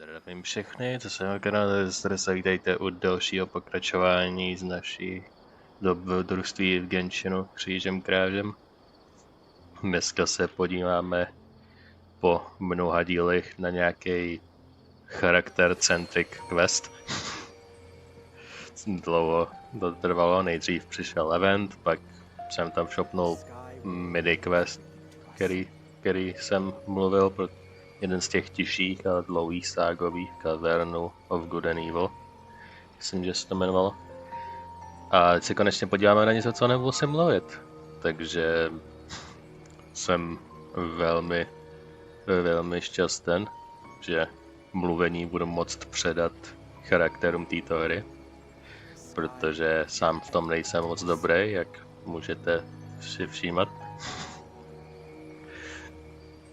Zdravím všechny, co jsem kanále, se vítejte u dalšího pokračování z naší dobrodružství v Genshinu křížem krážem. Dneska se podíváme po mnoha dílech na nějaký charakter-centric quest. Dlouho to trvalo, nejdřív přišel event, pak jsem tam šopnul midi quest, který jsem mluvil, jeden z těch tiších a dlouhých ságových, Cavernu of Good and Evil. Myslím, že se to jmenovalo. A teď se konečně podíváme na něco, co nemusím mluvit. Takže jsem velmi šťastný, že mluvení budu moct předat charakterům této hry. Protože sám v tom nejsem moc dobrý, jak můžete si všímat.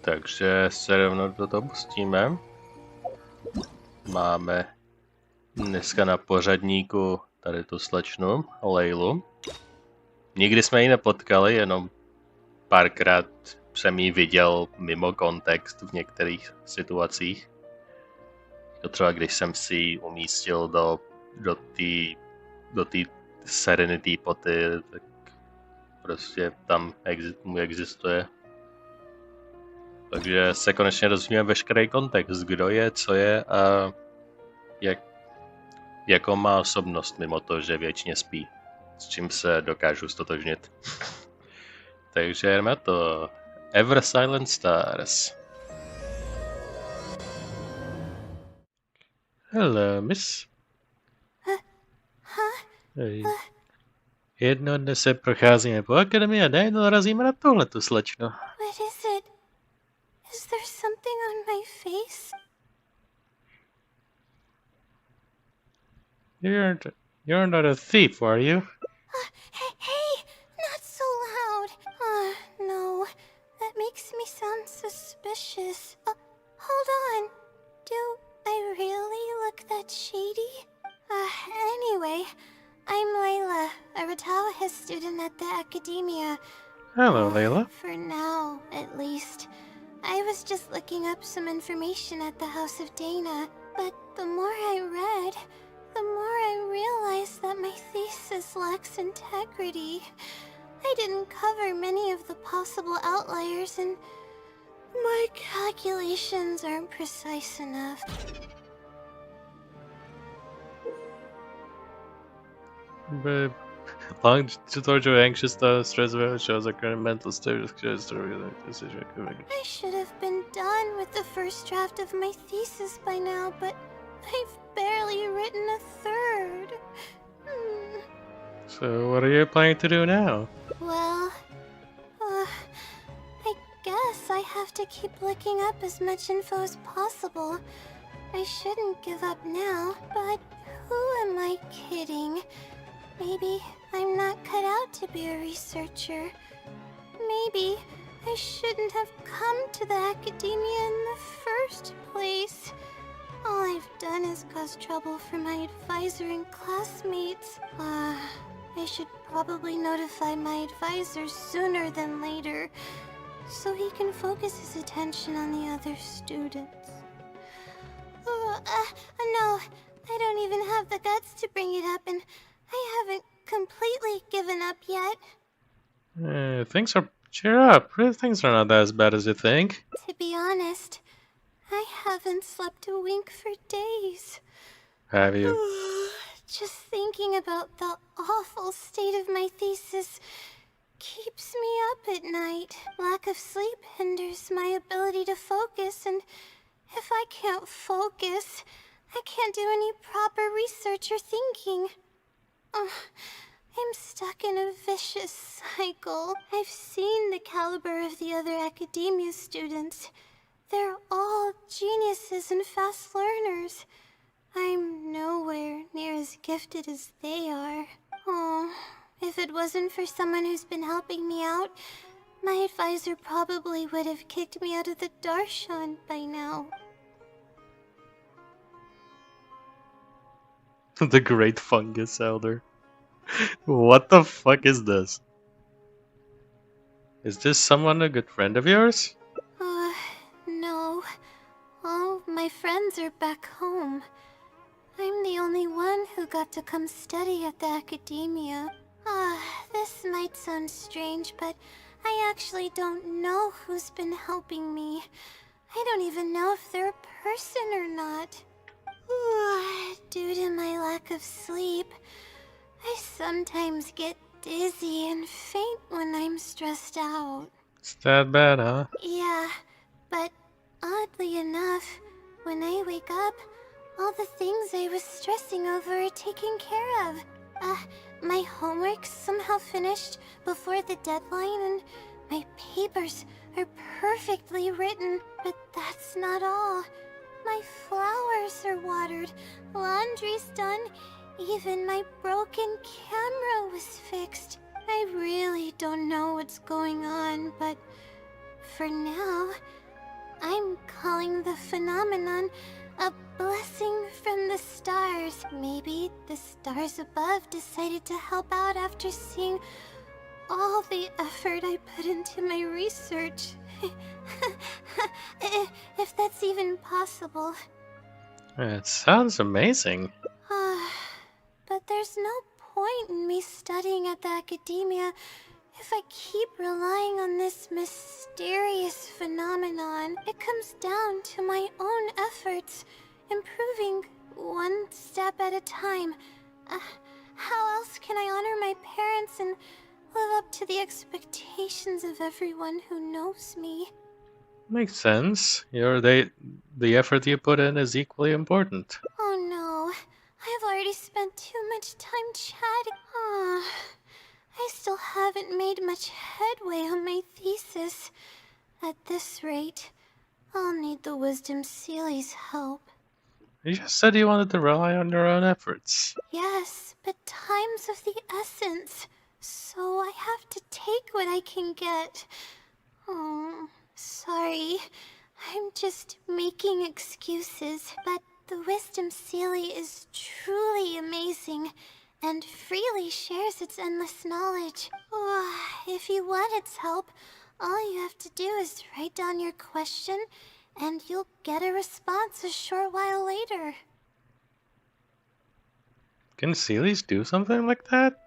Takže se rovnou do toho pustíme. Máme dneska na pořadníku tady tu slečnu, Laylu. Nikdy jsme ji nepotkali, jenom párkrát jsem ji viděl mimo kontext v některých situacích. To třeba když jsem si ji umístil do té Serenity poty, tak prostě tam existuje. Takže se konečně dozvíme veškerý kontext, kdo je, co je a jakou má osobnost mimo to, že věčně spí. S čím se dokážu stotožnit. Takže jdeme to. Ever Silent Stars. Hello, miss. Hej. Jedno dne se procházíme po akademii a najednou narazíme na tuhletu slečnu. What is it? Is there something on my face? You're not a thief, are you? Hey, not so loud. No, that makes me sound suspicious. Hold on. Do I really look that shady? Anyway, I'm Layla, a Ratawa student at the academia. Hello, Layla. For now, at least. I was just looking up some information at the House of Dana, but the more I read, the more I realized that my thesis lacks integrity. I didn't cover many of the possible outliers, and my calculations aren't precise enough. But long towards your anxious thought, stress about it shows a current mental state of decision. I should have been done with the first draft of my thesis by now, but I've barely written a third. So what are you planning to do now? Well, I guess I have to keep looking up as much info as possible. I shouldn't give up now, but who am I kidding? Maybe I'm not cut out to be a researcher. Maybe I shouldn't have come to the academia in the first place. All I've done is cause trouble for my advisor and classmates. I should probably notify my advisor sooner than later, so he can focus his attention on the other students. No, I don't even have the guts to bring it up, and I haven't completely given up yet. Cheer up. Things are not as bad as you think. To be honest, I haven't slept a wink for days. Have you? Just thinking about the awful state of my thesis keeps me up at night. Lack of sleep hinders my ability to focus, and if I can't focus, I can't do any proper research or thinking. I'm stuck in a vicious cycle. I've seen the caliber of the other academia students. They're all geniuses and fast learners. I'm nowhere near as gifted as they are. Oh, if it wasn't for someone who's been helping me out, my advisor probably would have kicked me out of the Darshan by now. The Great Fungus Elder. What the fuck is this? Is this someone a good friend of yours? No. All my friends are back home. I'm the only one who got to come study at the academia. This might sound strange, but I actually don't know who's been helping me. I don't even know if they're a person or not. Due to my lack of sleep, I sometimes get dizzy and faint when I'm stressed out. It's that bad, huh? Yeah, but oddly enough, when I wake up, all the things I was stressing over are taken care of. My homework's somehow finished before the deadline, and my papers are perfectly written, but that's not all. My flowers are watered, laundry's done, even my broken camera was fixed. I really don't know what's going on, but for now, I'm calling the phenomenon a blessing from the stars. Maybe the stars above decided to help out after seeing all the effort I put into my research. If that's even possible. It sounds amazing. But there's no point in me studying at the academia if I keep relying on this mysterious phenomenon. It comes down to my own efforts, improving one step at a time. How else can I honor my parents and live up to the expectations of everyone who knows me? Makes sense. The effort you put in is equally important. Oh no, I've already spent too much time chatting. I still haven't made much headway on my thesis. At this rate, I'll need the wisdom Seelie's help. You just said you wanted to rely on your own efforts. Yes, but time's of the essence, so I have to take what I can get. Oh, sorry. I'm just making excuses, but the wisdom Seelie is truly amazing and freely shares its endless knowledge. If you want its help, all you have to do is write down your question, and you'll get a response a short while later. Can Seelies do something like that?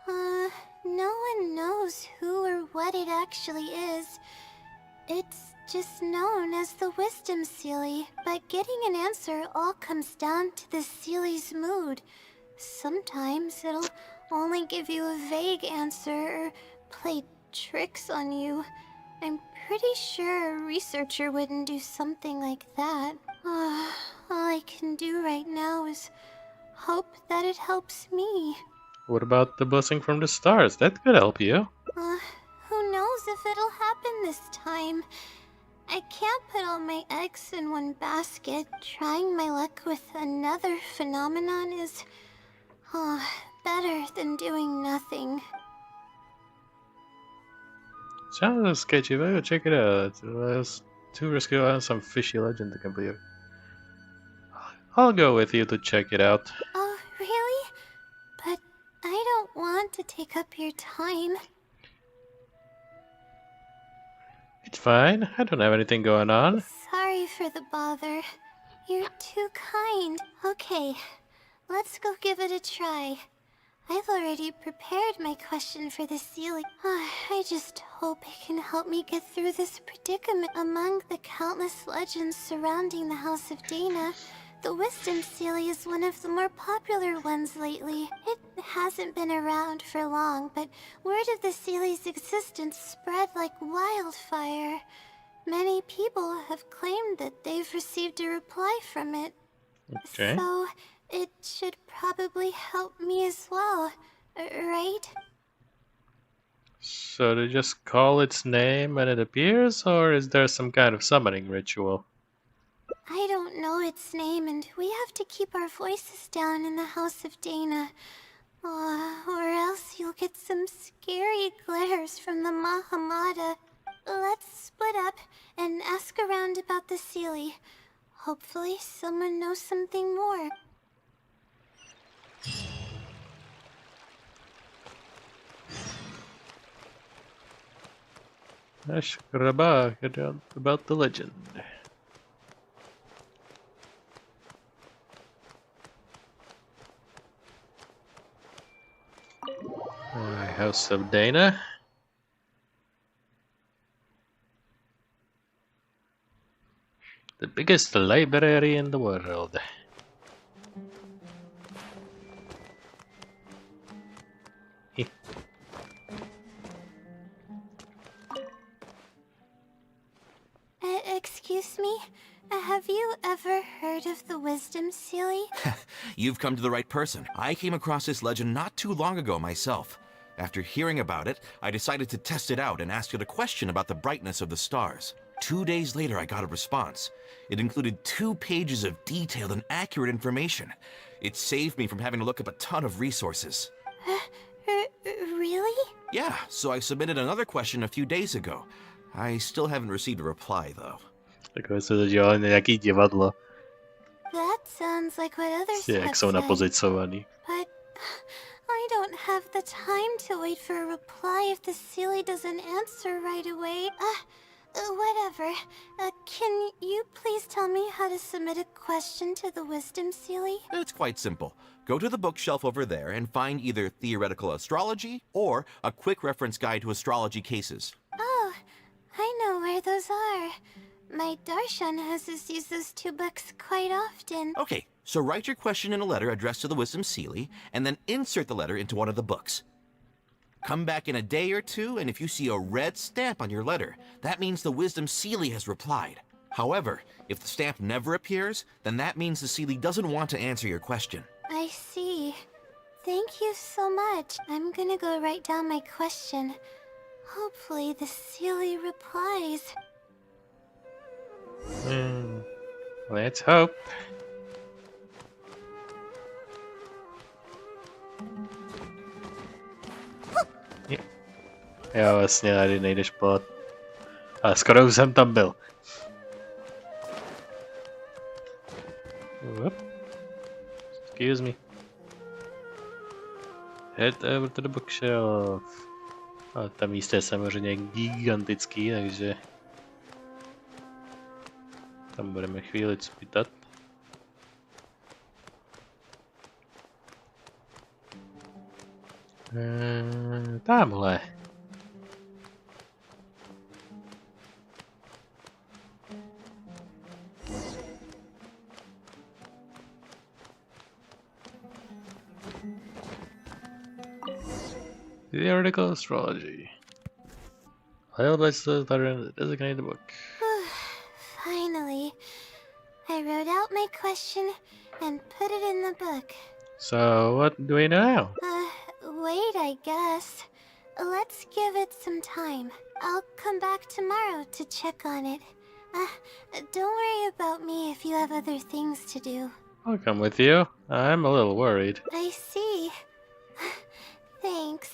No one knows who or what it actually is. It's just known as the wisdom Seelie, but getting an answer all comes down to the Seelie's mood. Sometimes it'll only give you a vague answer or play tricks on you. I'm pretty sure a researcher wouldn't do something like that. All I can do right now is hope that it helps me. What about the blessing from the stars? That could help you. Who knows if it'll happen this time? I can't put all my eggs in one basket. Trying my luck with another phenomenon is better than doing nothing. Sounds sketchy, but go check it out. There's too risky on some fishy legend to complete. I'll go with you to check it out. Oh, really? But I don't want to take up your time. It's fine. I don't have anything going on. Sorry for the bother. You're too kind. Okay, let's go give it a try. I've already prepared my question for the Seelie. I just hope it can help me get through this predicament. Among the countless legends surrounding the House of Dana, the Wisdom Seelie is one of the more popular ones lately. It hasn't been around for long, but word of the Seelie's existence spread like wildfire. Many people have claimed that they've received a reply from it. Okay. So, it should probably help me as well, right? So they just call its name when it appears, or is there some kind of summoning ritual? I don't know its name, and we have to keep our voices down in the House of Dana. Or else you'll get some scary glares from the Mahamada. Let's split up and ask around about the Seelie. Hopefully someone knows something more. Ashkraba, get out about the legend. House of Dana. The biggest library in the world. Excuse me? Have you ever heard of the wisdom Seelie? You've come to the right person. I came across this legend not too long ago myself. After hearing about it, I decided to test it out and ask it a question about the brightness of the stars. 2 days later, I got a response. It included 2 pages of detailed and accurate information. It saved me from having to look up a ton of resources. Really? Yeah, so I submitted another question a few days ago. I still haven't received a reply, though. Takové se to dělá nějaký divadlo. That sounds like what others Jak have jsou said. napozicovaný. But I don't have the time to wait for a reply if the Seelie doesn't answer right away. Whatever. Can you please tell me how to submit a question to the wisdom Seelie? It's quite simple. Go to the bookshelf over there and find either theoretical astrology or a quick reference guide to astrology cases. Oh, I know where those are. My darshan has us use those 2 books quite often. Okay, so write your question in a letter addressed to the wisdom Seelie, and then insert the letter into one of the books. Come back in a day or 2, and if you see a red stamp on your letter, that means the wisdom Seelie has replied. However, if the stamp never appears, then that means the Seelie doesn't want to answer your question. I see. Thank you so much. I'm gonna go write down my question. Hopefully the Seelie replies. Let's hope. Já vlastně tady nejdeš plot. Ale skoro už jsem tam byl. Whoop. Excuse me. Head over to the bookshelf. A tam místo je samozřejmě gigantický, takže tam budeme chvíli cpitat. Tamhle. Theoretical astrology. Held by the letter in the designated book. Finally. I wrote out my question and put it in the book. So, what do we know now? Wait, I guess. Let's give it some time. I'll come back tomorrow to check on it. Don't worry about me if you have other things to do. I'll come with you. I'm a little worried. I see. Thanks.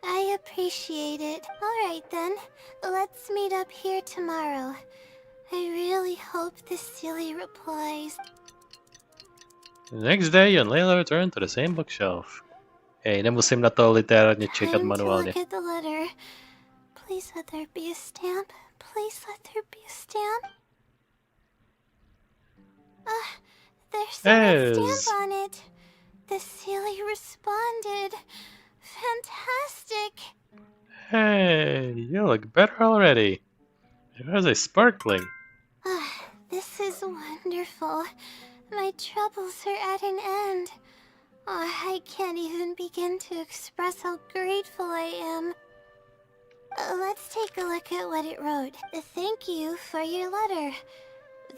I appreciate it. Alright then, let's meet up here tomorrow. I really hope the Seelie replies. The next day, you and Layla return to the same bookshelf. Hej, nemusím na to literárně čekat Time manuálně. to look at the letter. Please let there be a stamp. Please let there be a stamp. There's a stamp on it. The Seelie responded. Fantastic. Hey, you look better already. Your eyes are sparkling. This is wonderful. My troubles are at an end. I can't even begin to express how grateful I am. Let's take a look at what it wrote. Thank you for your letter.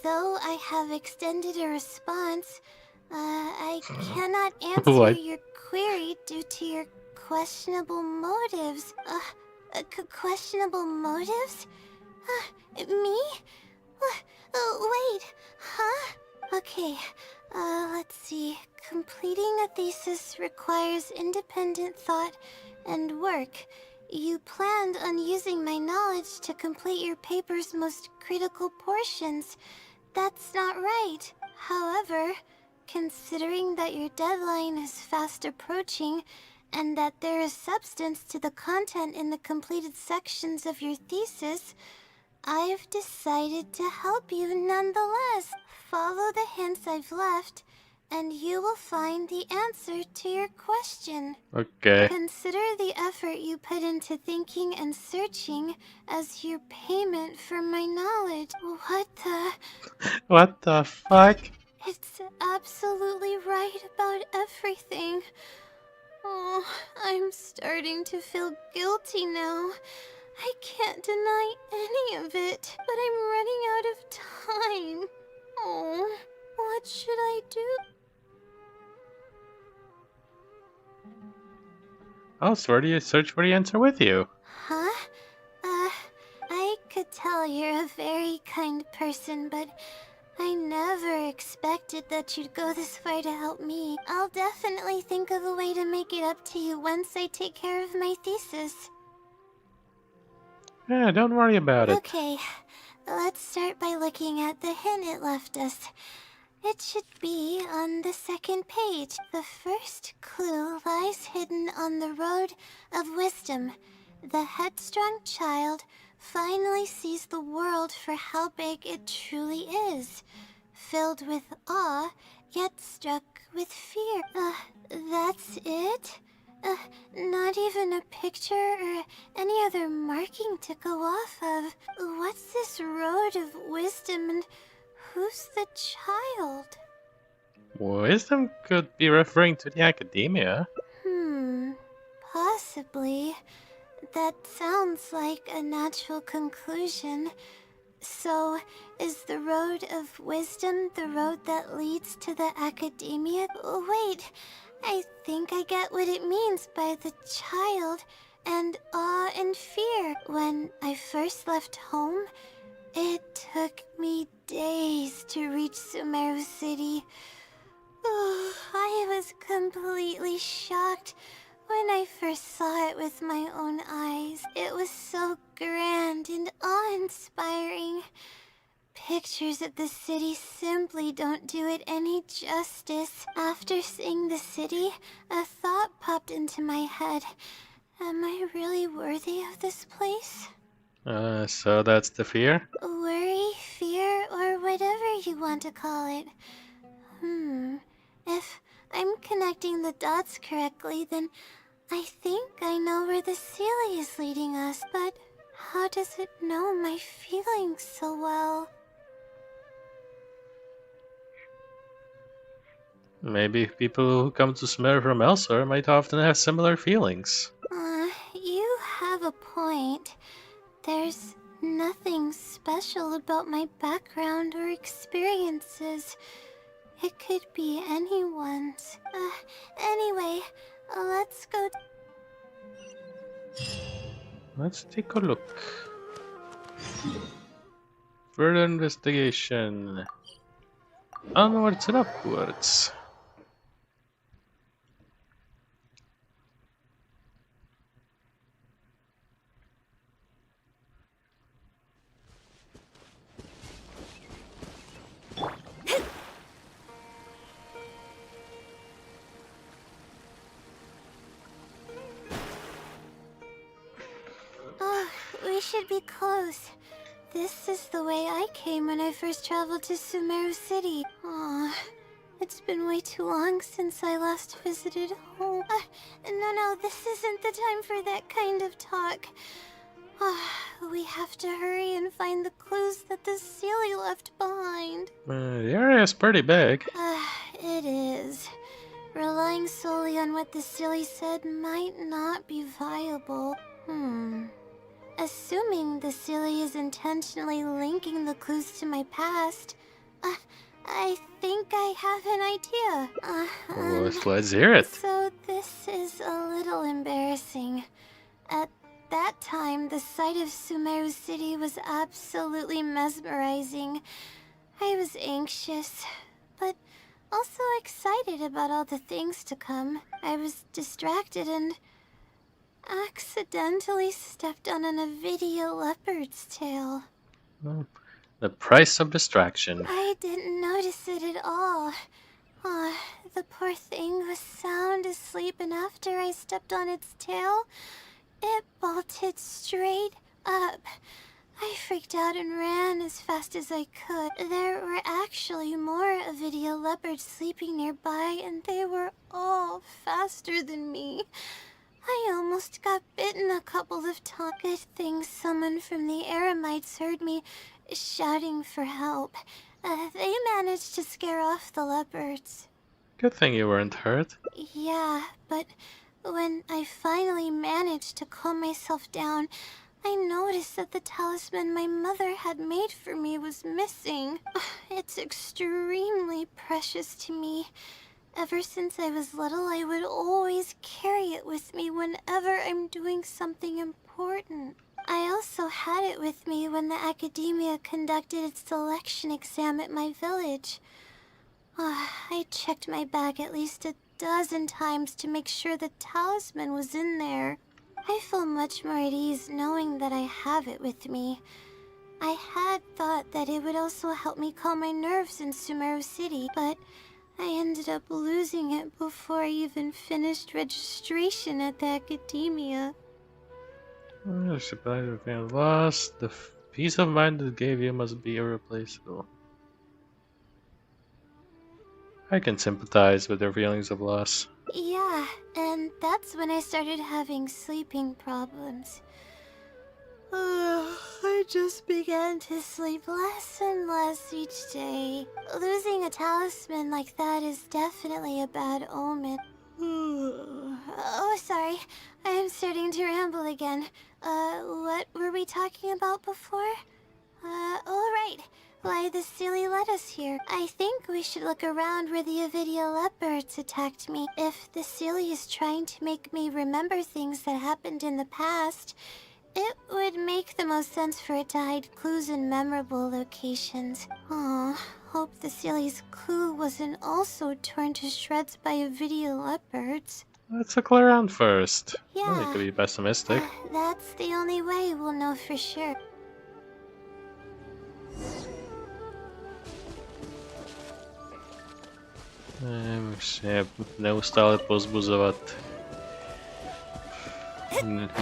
Though I have extended a response, I cannot answer What? your query due to your questionable motives. Questionable motives? Me? Wait, huh? Okay, let's see. Completing a thesis requires independent thought and work. You planned on using my knowledge to complete your paper's most critical portions. That's not right. However, considering that your deadline is fast approaching, and that there is substance to the content in the completed sections of your thesis, I've decided to help you nonetheless. Follow the hints I've left, and you will find the answer to your question. Okay. Consider the effort you put into thinking and searching as your payment for my knowledge. What the? What the fuck? It's absolutely right about everything. Oh, I'm starting to feel guilty now. I can't deny any of it, but I'm running out of time. Oh, what should I do? Oh, so where do you search for the answer with you? Huh? I could tell you're a very kind person, but I never expected that you'd go this far to help me. I'll definitely think of a way to make it up to you once I take care of my thesis. Yeah, don't worry about it. Okay, let's start by looking at the hint it left us. It should be on the second page. The first clue lies hidden on the road of wisdom. The headstrong child finally sees the world for how big it truly is. Filled with awe, yet struck with fear. That's it? Not even a picture or any other marking to go off of. What's this road of wisdom and who's the child? Wisdom could be referring to the academia. Possibly. That sounds like a natural conclusion. So, is the road of wisdom the road that leads to the academia? Wait, I think I get what it means by the child and awe and fear. When I first left home, it took me days to reach Sumeru City. I was completely shocked when I first saw it with my own eyes. It was so grand and awe-inspiring. Pictures of the city simply don't do it any justice. After seeing the city, a thought popped into my head. Am I really worthy of this place? So that's the fear? Worry, fear, or whatever you want to call it. If I'm connecting the dots correctly, then I think I know where the Seelie is leading us, but how does it know my feelings so well? Maybe people who come to Sumeru from elsewhere might often have similar feelings. You have a point. There's nothing special about my background or experiences. It could be anyone's. Anyway, let's go. Let's take a look. Further investigation. Onwards and upwards. We should be close. This is the way I came when I first traveled to Sumeru City. Aw, it's been way too long since I last visited home. No, this isn't the time for that kind of talk. We have to hurry and find the clues that the Seelie left behind. The area is pretty big. It is. Relying solely on what the Seelie said might not be viable. Assuming the Seelie is intentionally linking the clues to my past, I think I have an idea. Let's hear it. So this is a little embarrassing. At that time, the sight of Sumeru City was absolutely mesmerizing. I was anxious, but also excited about all the things to come. I was distracted and accidentally stepped on an Avidia leopard's tail. The price of distraction. I didn't notice it at all. The poor thing was sound asleep, and after I stepped on its tail, it bolted straight up. I freaked out and ran as fast as I could. There were actually more Avidia leopards sleeping nearby, and they were all faster than me. I almost got bitten a couple of times. Good thing someone from the Eremites heard me shouting for help. They managed to scare off the leopards. Good thing you weren't hurt. Yeah, but when I finally managed to calm myself down, I noticed that the talisman my mother had made for me was missing. It's extremely precious to me. Ever since I was little, I would always carry it with me whenever I'm doing something important. I also had it with me when the academia conducted its selection exam at my village. I checked my bag at least a dozen times to make sure the talisman was in there. I feel much more at ease knowing that I have it with me. I had thought that it would also help me calm my nerves in Sumeru City, but I ended up losing it before I even finished registration at the academia. Oh, surprise if you lost. The peace of mind it gave you must be irreplaceable. I can sympathize with your feelings of loss. Yeah, and that's when I started having sleeping problems. I just began to sleep less and less each day. Losing a talisman like that is definitely a bad omen. Oh, sorry. I'm starting to ramble again. What were we talking about before? Oh, right. Why the Seelie led us here. I think we should look around where the Avidia leopards attacked me. If the Seelie is trying to make me remember things that happened in the past, it would make the most sense for it to hide clues in memorable locations. Aw, hope the Seelie's clue wasn't also torn to shreds by Avidia leopards. Let's look around first. Yeah. Well, you could be pessimistic. That's the only way we'll know for sure. Musím neustále pozbuzovat.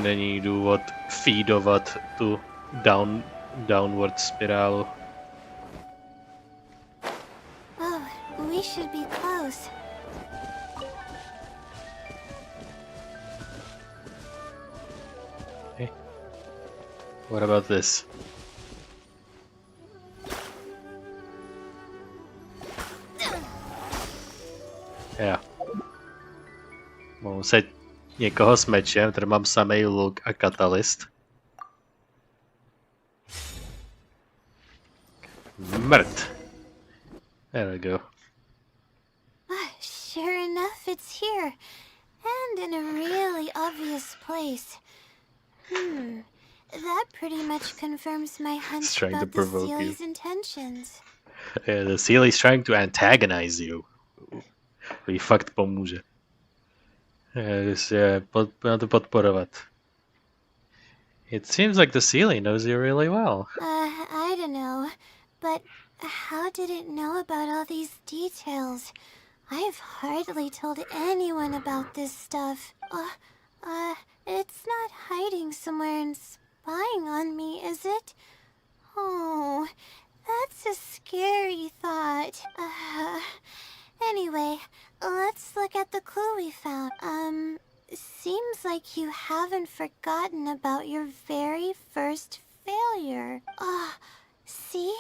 Není důvod feedovat tu downward spirálu. Oh, we should be close. Hey. What about this? Já. Mohu muset někoho s mečem, tady mám samej luk a katalist. Mrt. There we go. Sure enough, it's here. And in a really obvious place. That pretty much confirms my hunch trying to about the provoke you. Seelie's intentions. The Seelie's trying to antagonize you. To jí fakt pomůže. Na to podporovat. It seems like the Seelie knows you really well. I don't know. But how did it know about all these details? I've hardly told anyone about this stuff. It's not hiding somewhere and spying on me, is it? Oh, that's a scary thought. Anyway, let's look at the clue we found. Seems like you haven't forgotten about your very first failure. See?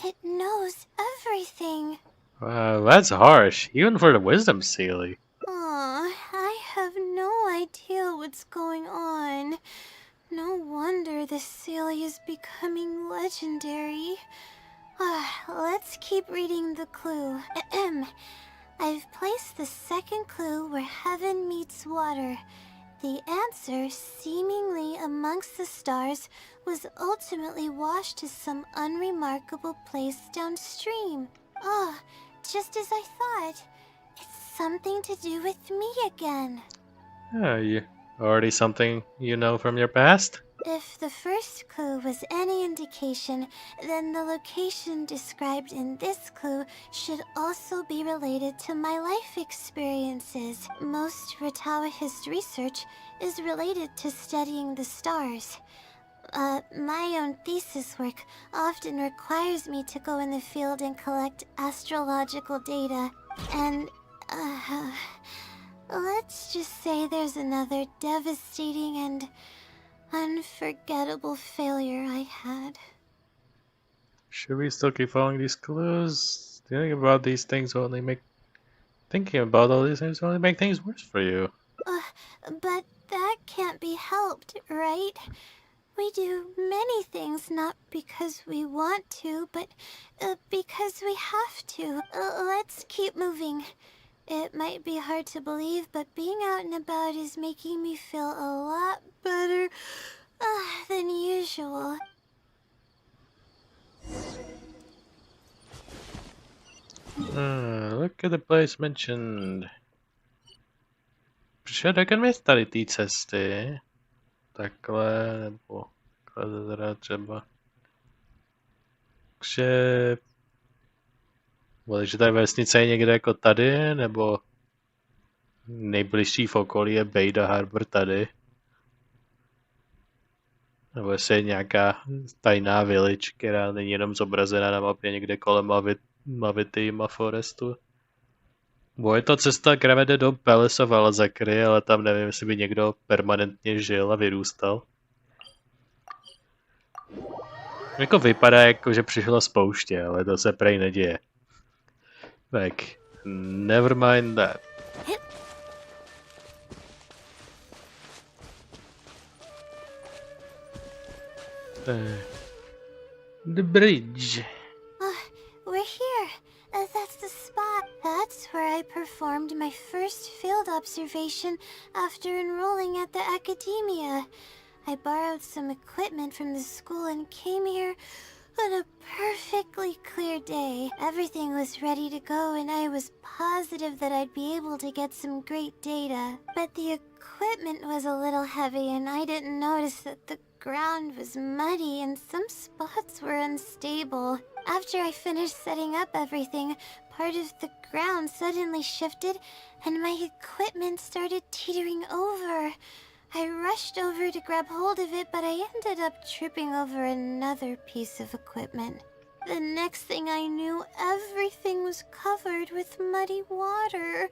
It knows everything. Wow, that's harsh, even for the wisdom Seelie. I have no idea what's going on. No wonder the Seelie is becoming legendary. Let's keep reading the clue. I've placed the second clue where heaven meets water. The answer, seemingly amongst the stars, was ultimately washed to some unremarkable place downstream. Just as I thought. It's something to do with me again. You already something you know from your past? If the first clue was any indication, then the location described in this clue should also be related to my life experiences. Most Ratawaha's research is related to studying the stars. My own thesis work often requires me to go in the field and collect astrological data. And, let's just say there's another devastating and unforgettable failure I had. Should we still keep following these clues? Thinking about these things will only make... Thinking about all these things will only make things worse for you. But that can't be helped, right? We do many things not because we want to, but because we have to. Let's keep moving. It might be hard to believe, but being out and about is making me feel a lot better than usual. Look at the place mentioned. Předekneme tady té cesty. Takhle, nebo takhle teda třeba. Takže ta vesnice je někde jako tady, nebo nejbližší v okolí je Bejda Harbor tady. Nebo jestli je nějaká tajná village, která není jenom zobrazená na mapě někde kolem Mavitýma Forestu. Bo je to cesta, která vede do Palace of Alzakry, ale tam nevím, jestli by někdo permanentně žil a vyrůstal. Jako vypadá jako, že přišlo z pouště, ale to se prej neděje. Tak, never mind that. The bridge. We're here. That's the spot. That's where I performed my first field observation after enrolling at the academia. I borrowed some equipment from the school and came here on a perfectly clear day. Everything was ready to go and I was positive that I'd be able to get some great data. But the equipment was a little heavy and I didn't notice that the ground was muddy and some spots were unstable. After I finished setting up everything, part of the ground suddenly shifted and my equipment started teetering over. I rushed over to grab hold of it, but I ended up tripping over another piece of equipment. The next thing I knew, everything was covered with muddy water.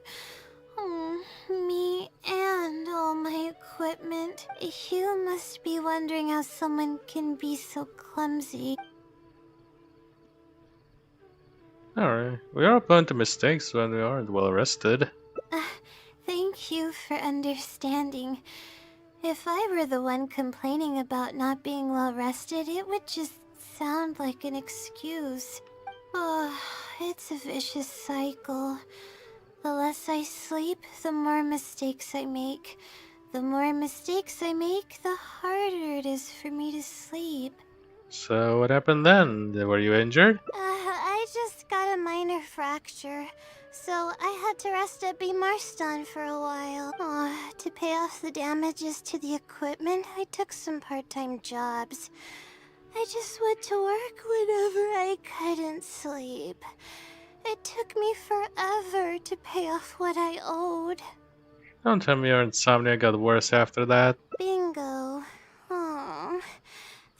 Oh, me and all my equipment. You must be wondering how someone can be so clumsy. Alright, we are prone to mistakes when we aren't well rested. Thank you for understanding. If I were the one complaining about not being well rested, it would just sound like an excuse. Oh, it's a vicious cycle. The less I sleep, the more mistakes I make. The more mistakes I make, the harder it is for me to sleep. So what happened then? Were you injured? I just got a minor fracture, so I had to rest at B. Marston for a while. To pay off the damages to the equipment, I took some part-time jobs. I just went to work whenever I couldn't sleep. It took me forever to pay off what I owed. Don't tell me your insomnia got worse after that. Bingo. Oh.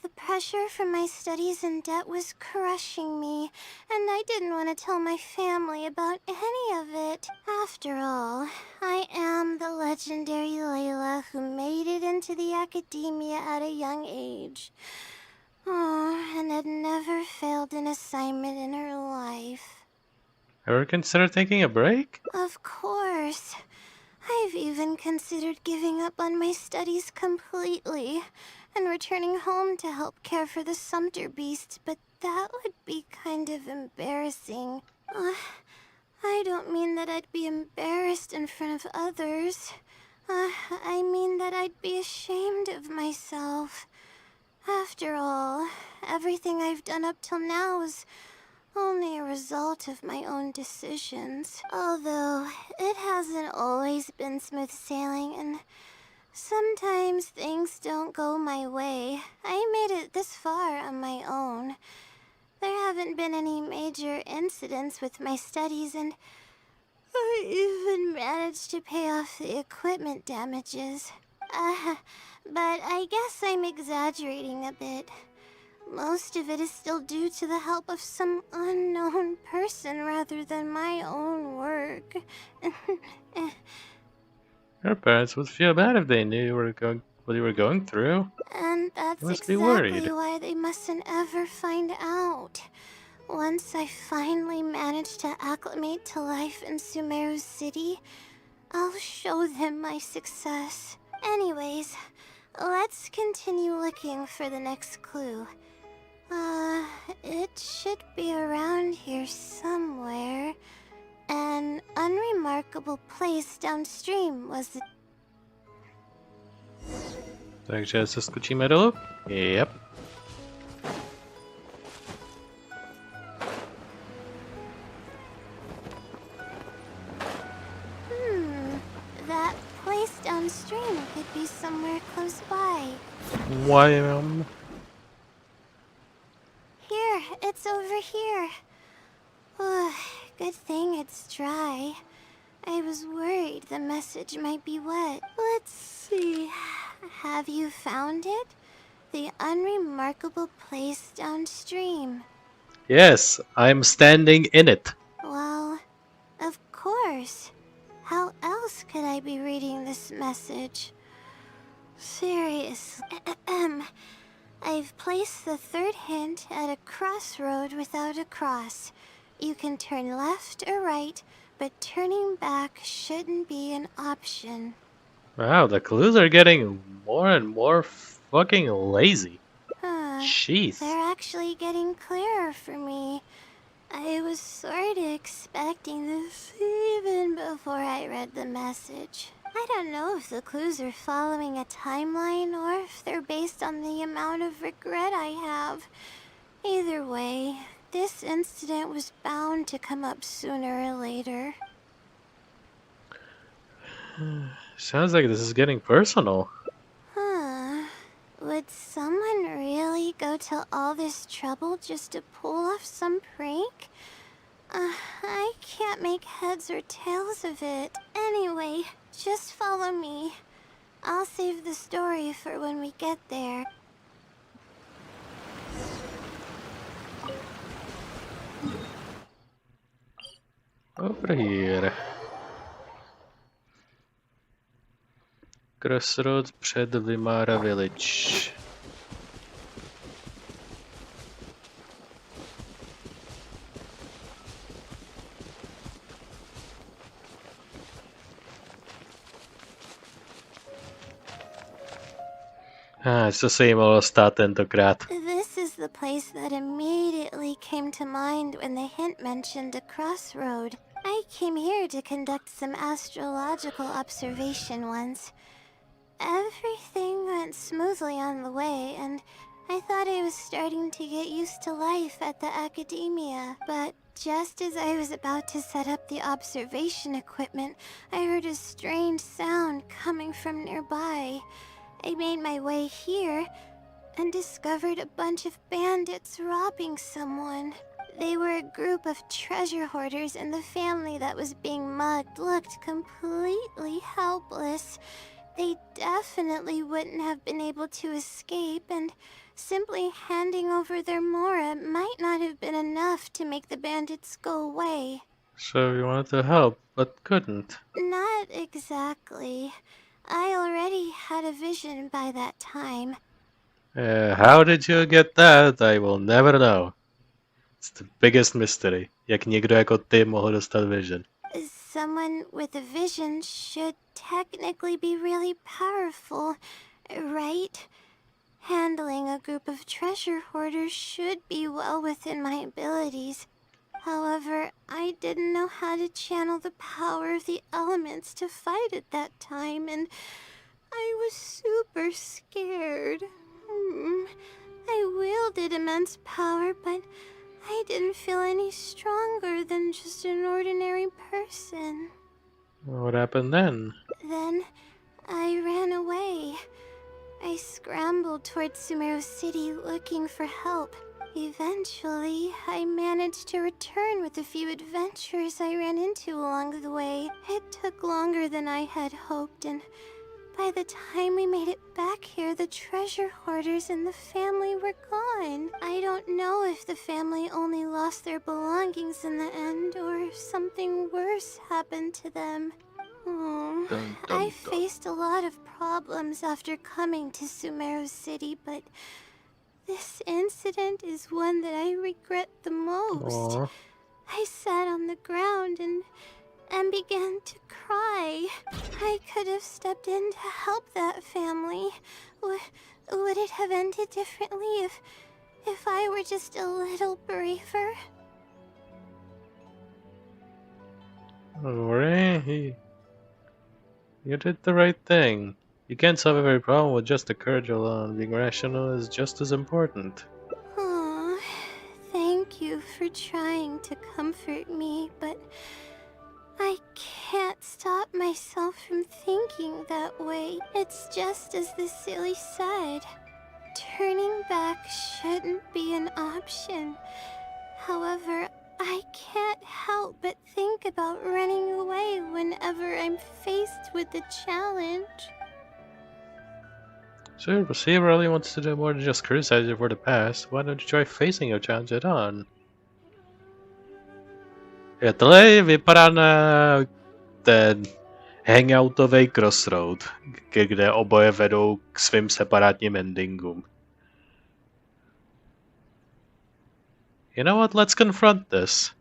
The pressure from my studies and debt was crushing me, and I didn't want to tell my family about any of it. After all, I am the legendary Layla who made it into the academia at a young age. And had never failed an assignment in her life. Ever considered taking a break? Of course. I've even considered giving up on my studies completely and returning home to help care for the Sumter beast, but that would be kind of embarrassing. I don't mean that I'd be embarrassed in front of others. I mean that I'd be ashamed of myself. After all, everything I've done up till now is only a result of my own decisions. Although, it hasn't always been smooth sailing, and sometimes things don't go my way. I made it this far on my own. There haven't been any major incidents with my studies, and I even managed to pay off the equipment damages. But I guess I'm exaggerating a bit. Most of it is still due to the help of some unknown person rather than my own work. Your parents would feel bad if they knew you were what you were going through. And that's You must be exactly worried. why they mustn't ever find out. Once I finally manage to acclimate to life in Sumeru City, I'll show them my success. Anyways, let's continue looking for the next clue. It should be around here somewhere. An unremarkable place downstream was the... Takže se skočíme dolů? Yep. That place downstream could be somewhere close by. Wham. Here, it's over here. Good thing it's dry. I was worried the message might be wet. Let's see. Have you found it? The unremarkable place downstream. Yes, I'm standing in it. Well, of course. How else could I be reading this message? Seriously. I've placed the third hint at a crossroad without a cross. You can turn left or right, but turning back shouldn't be an option. Wow, the clues are getting more and more fucking lazy. Jeez. They're actually getting clearer for me. I was sort of expecting this even before I read the message. I don't know if the clues are following a timeline or if they're based on the amount of regret I have. Either way, this incident was bound to come up sooner or later. Sounds like this is getting personal. Would someone really go to all this trouble just to pull off some prank? I can't make heads or tails of it. Anyway, just follow me. I'll save the story for when we get there. Over here. Crossroads před Vimara Village. It's the same old stát tentokrát. This is the place that immediately came to mind when the hint mentioned a crossroad. I came here to conduct some astrological observation once. Everything went smoothly on the way, and I thought I was starting to get used to life at the academia. But just as I was about to set up the observation equipment, I heard a strange sound coming from nearby. I made my way here and discovered a bunch of bandits robbing someone. They were a group of treasure hoarders, and the family that was being mugged looked completely helpless. They definitely wouldn't have been able to escape, and simply handing over their mora might not have been enough to make the bandits go away. So you wanted to help, but couldn't. Not exactly. I already had a vision by that time. How did you get that? I will never know. It's the biggest mystery. Jak někdo jako ty mohl dostat vision? Someone with a vision should technically be really powerful, right? Handling a group of treasure hoarders should be well within my abilities. However, I didn't know how to channel the power of the elements to fight at that time, and I was super scared. I wielded immense power, but I didn't feel any stronger than just an ordinary person. What happened then? Then I ran away. I scrambled towards Sumeru City looking for help. Eventually, I managed to return with a few adventures I ran into along the way. It took longer than I had hoped, and by the time we made it back here, the treasure hoarders and the family were gone. I don't know if the family only lost their belongings in the end, or if something worse happened to them. I faced a lot of problems after coming to Sumeru City, but this incident is one that I regret the most. Aw. I sat on the ground and began to cry. I could have stepped in to help that family. Would it have ended differently if I were just a little braver? Don't worry, you did the right thing. You can't solve every problem with just the courage alone. Being rational is just as important. Aw, thank you for trying to comfort me, but I can't stop myself from thinking that way. It's just as the Seelie said. Turning back shouldn't be an option. However, I can't help but think about running away whenever I'm faced with the challenge. Sure, but she really wants to do more than just criticize you for the past. Why don't you try facing your challenge head on? Ja, tohle vypadá na ten hangoutový crossroad, kde oboje vedou k svým separátním endingům. You know what? Let's confront this.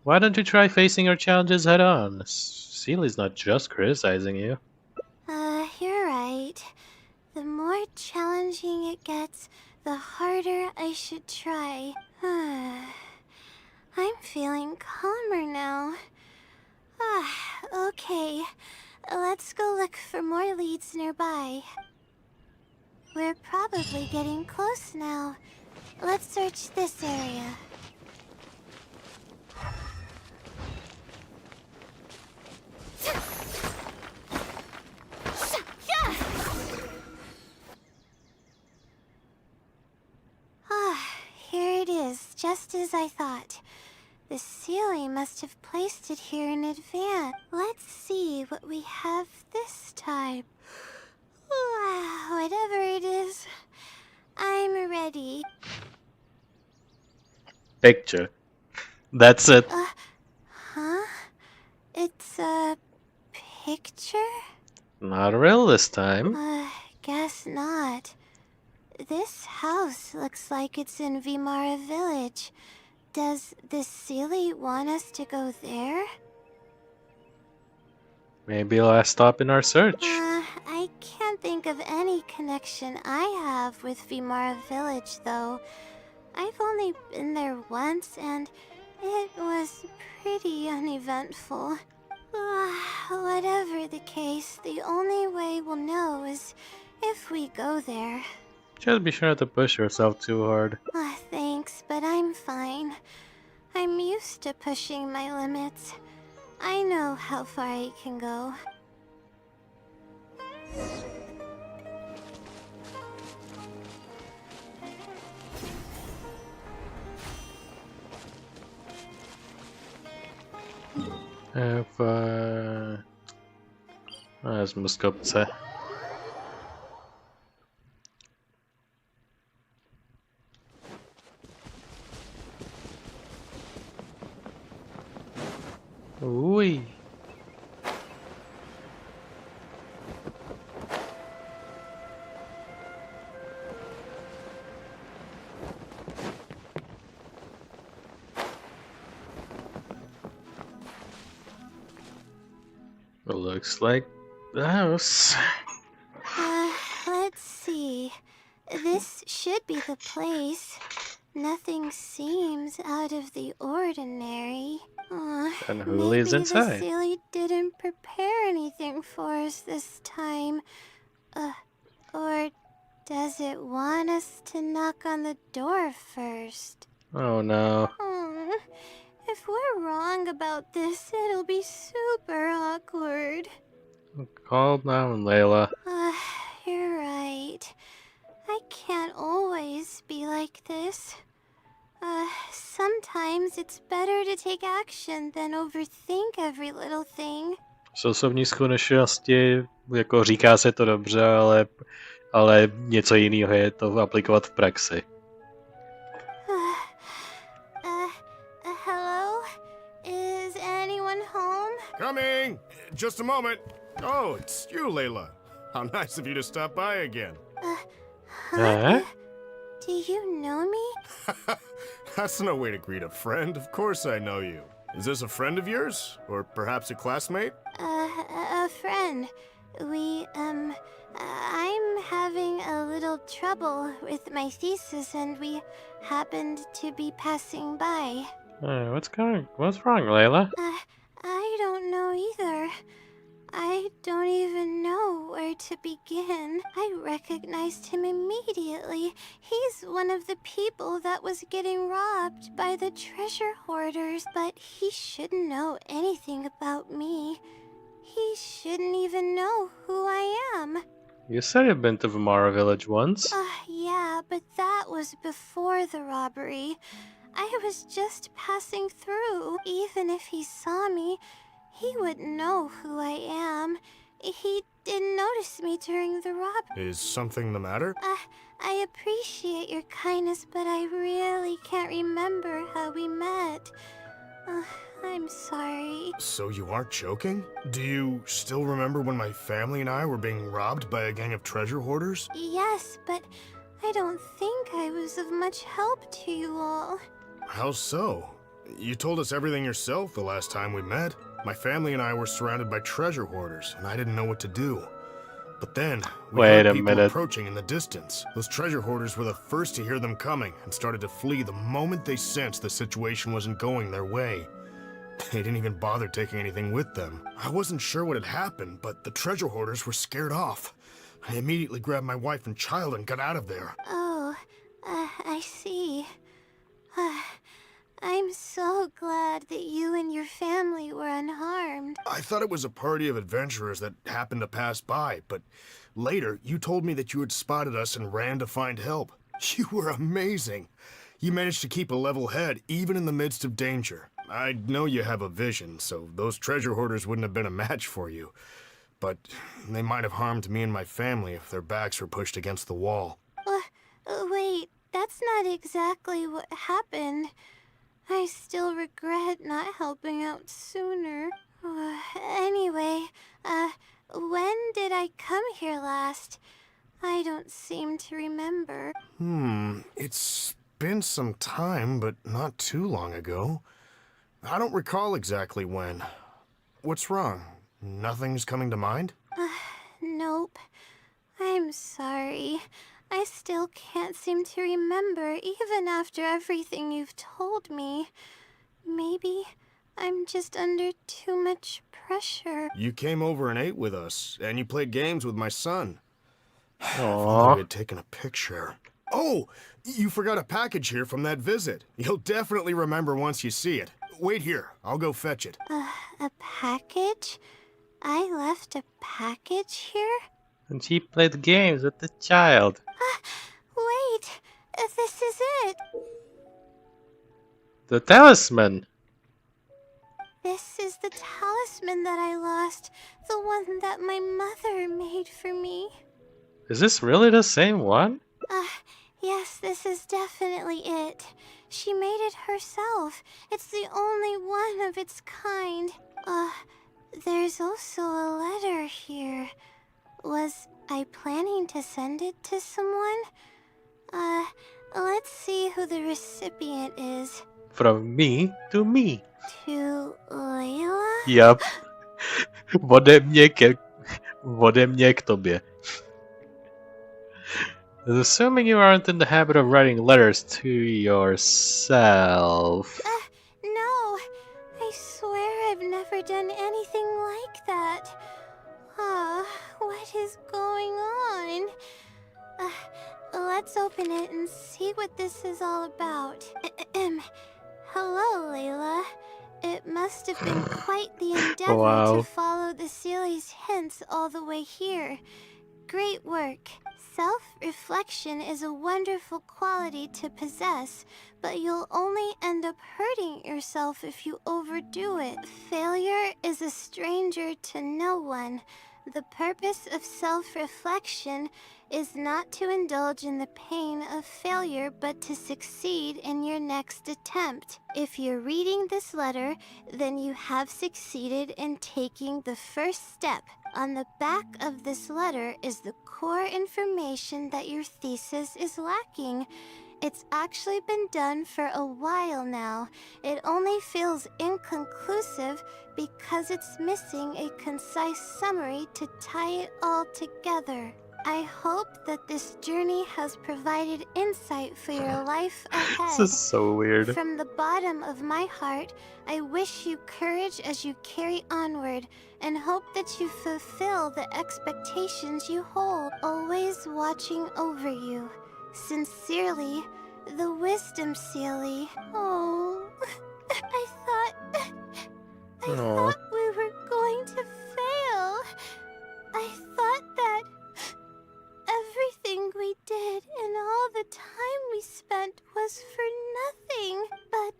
Why don't you try facing your challenges head on? Seelie's not just criticizing you. You're right. The more challenging it gets, the harder I should try. I'm feeling calmer now. Okay. Let's go look for more leads nearby. We're probably getting close now. Let's search this area. Here it is, just as I thought. The Seelie must have placed it here in advance. Let's see what we have this time. Whatever it is, I'm ready. Picture. That's it. Huh? It's a picture? Not real this time. Guess not. This house looks like it's in Vimara village. Does the Seelie want us to go there? Maybe last stop in our search. I can't think of any connection I have with Vimara village, though. I've only been there once, and it was pretty uneventful. Whatever the case, the only way we'll know is if we go there. Just be sure not to push yourself too hard. Thanks, but I'm fine. I'm used to pushing my limits. I know how far I can go. Vezmu z kopce. Uj. Looks like the house. Let's see. This should be the place. Nothing seems out of the ordinary. And who lives inside? Maybe the Seelie didn't prepare anything for us this time. Or does it want us to knock on the door first? Oh no. If we're wrong about this, it'll be super awkward. Calm down, Layla. You're right. I can't always be like this. Sometimes it's better to take action than overthink every little thing. Z osobní zkušenosti, jako říká se to dobře, ale něco jiného je to aplikovat v praxi. Hello? Is anyone home? Coming! Just a moment. Oh, it's you, Layla. How nice of you to stop by again. Do you know me? That's no way to greet a friend. Of course I know you. Is this a friend of yours? Or perhaps a classmate? A friend. I'm having a little trouble with my thesis and we happened to be passing by. What's wrong, Layla? I don't know either. I don't even know where to begin. I recognized him immediately. He's one of the people that was getting robbed by the treasure hoarders, but he shouldn't know anything about me. He shouldn't even know who I am. You said you've been to Vimara village once. Yeah, but that was before the robbery. I was just passing through. Even if he saw me, he wouldn't know who I am. He didn't notice me during the robbery. Is something the matter? I appreciate your kindness, but I really can't remember how we met. I'm sorry. So you aren't joking? Do you still remember when my family and I were being robbed by a gang of treasure hoarders? Yes, but I don't think I was of much help to you all. How so? You told us everything yourself the last time we met. My family and I were surrounded by treasure hoarders, and I didn't know what to do. But then, we Wait heard a people minute. approaching in the distance. Those treasure hoarders were the first to hear them coming and started to flee the moment they sensed the situation wasn't going their way. They didn't even bother taking anything with them. I wasn't sure what had happened, but the treasure hoarders were scared off. I immediately grabbed my wife and child and got out of there. Oh, I see. I'm so glad that you and your family were unharmed. I thought it was a party of adventurers that happened to pass by, but later you told me that you had spotted us and ran to find help. You were amazing. You managed to keep a level head even in the midst of danger. I know you have a vision, so those treasure hoarders wouldn't have been a match for you. But they might have harmed me and my family if their backs were pushed against the wall. Wait, that's not exactly what happened. I still regret not helping out sooner. Anyway, when did I come here last? I don't seem to remember. It's been some time, but not too long ago. I don't recall exactly when. What's wrong? Nothing's coming to mind? Nope. I'm sorry. I still can't seem to remember, even after everything you've told me. Maybe I'm just under too much pressure. You came over and ate with us, and you played games with my son. If only Aww. we had taken a picture. Oh, you forgot a package here from that visit. You'll definitely remember once you see it. Wait here, I'll go fetch it. A package? I left a package here? And she played games with the child. Wait, this is it. The talisman. This is the talisman that I lost, the one that my mother made for me. Is this really the same one? Yes, this is definitely it. She made it herself. It's the only one of its kind. There's also a letter here. Was I planning to send it to someone? Let's see who the recipient is. From me to me. To Layla? Yup. Ode mě k tobě. Assuming you aren't in the habit of writing letters to yourself. No. I swear I've never done anything like that. What is going on? Let's open it and see what this is all about. Hello, Layla. It must have been quite the endeavor Wow. to follow the Seelie's hints all the way here. Great work. Self-reflection is a wonderful quality to possess, but you'll only end up hurting yourself if you overdo it. Failure is a stranger to no one. The purpose of self-reflection is not to indulge in the pain of failure, but to succeed in your next attempt. If you're reading this letter, then you have succeeded in taking the first step. On the back of this letter is the core information that your thesis is lacking. It's actually been done for a while now. It only feels inconclusive because it's missing a concise summary to tie it all together. I hope that this journey has provided insight for your life ahead. This is so weird. From the bottom of my heart, I wish you courage as you carry onward, and hope that you fulfill the expectations you hold, always watching over you. Sincerely, the Wisdom Seelie. Oh, I thought we were going to fail. I thought that everything we did and all the time we spent was for nothing. But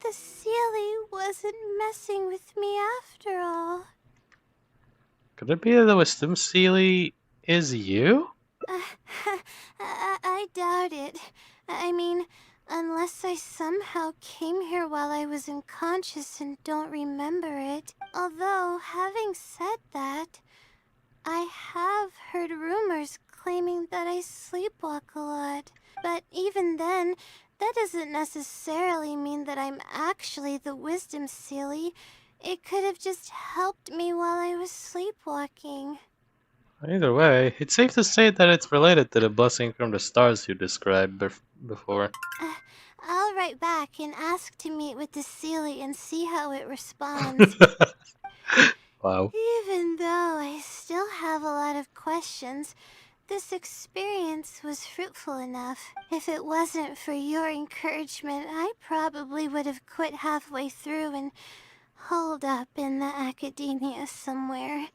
the Seelie wasn't messing with me after all. Could it be that the Wisdom Seelie is you? I doubt it. I mean, unless I somehow came here while I was unconscious and don't remember it. Although, having said that, I have heard rumors claiming that I sleepwalk a lot. But even then, that doesn't necessarily mean that I'm actually the Wisdom Seelie. It could have just helped me while I was sleepwalking. Either way, it's safe to say that it's related to the blessing from the stars you described before. I'll write back and ask to meet with the Seelie and see how it responds. Wow. Even though I still have a lot of questions, this experience was fruitful enough. If it wasn't for your encouragement, I probably would have quit halfway through and holed up in the academia somewhere.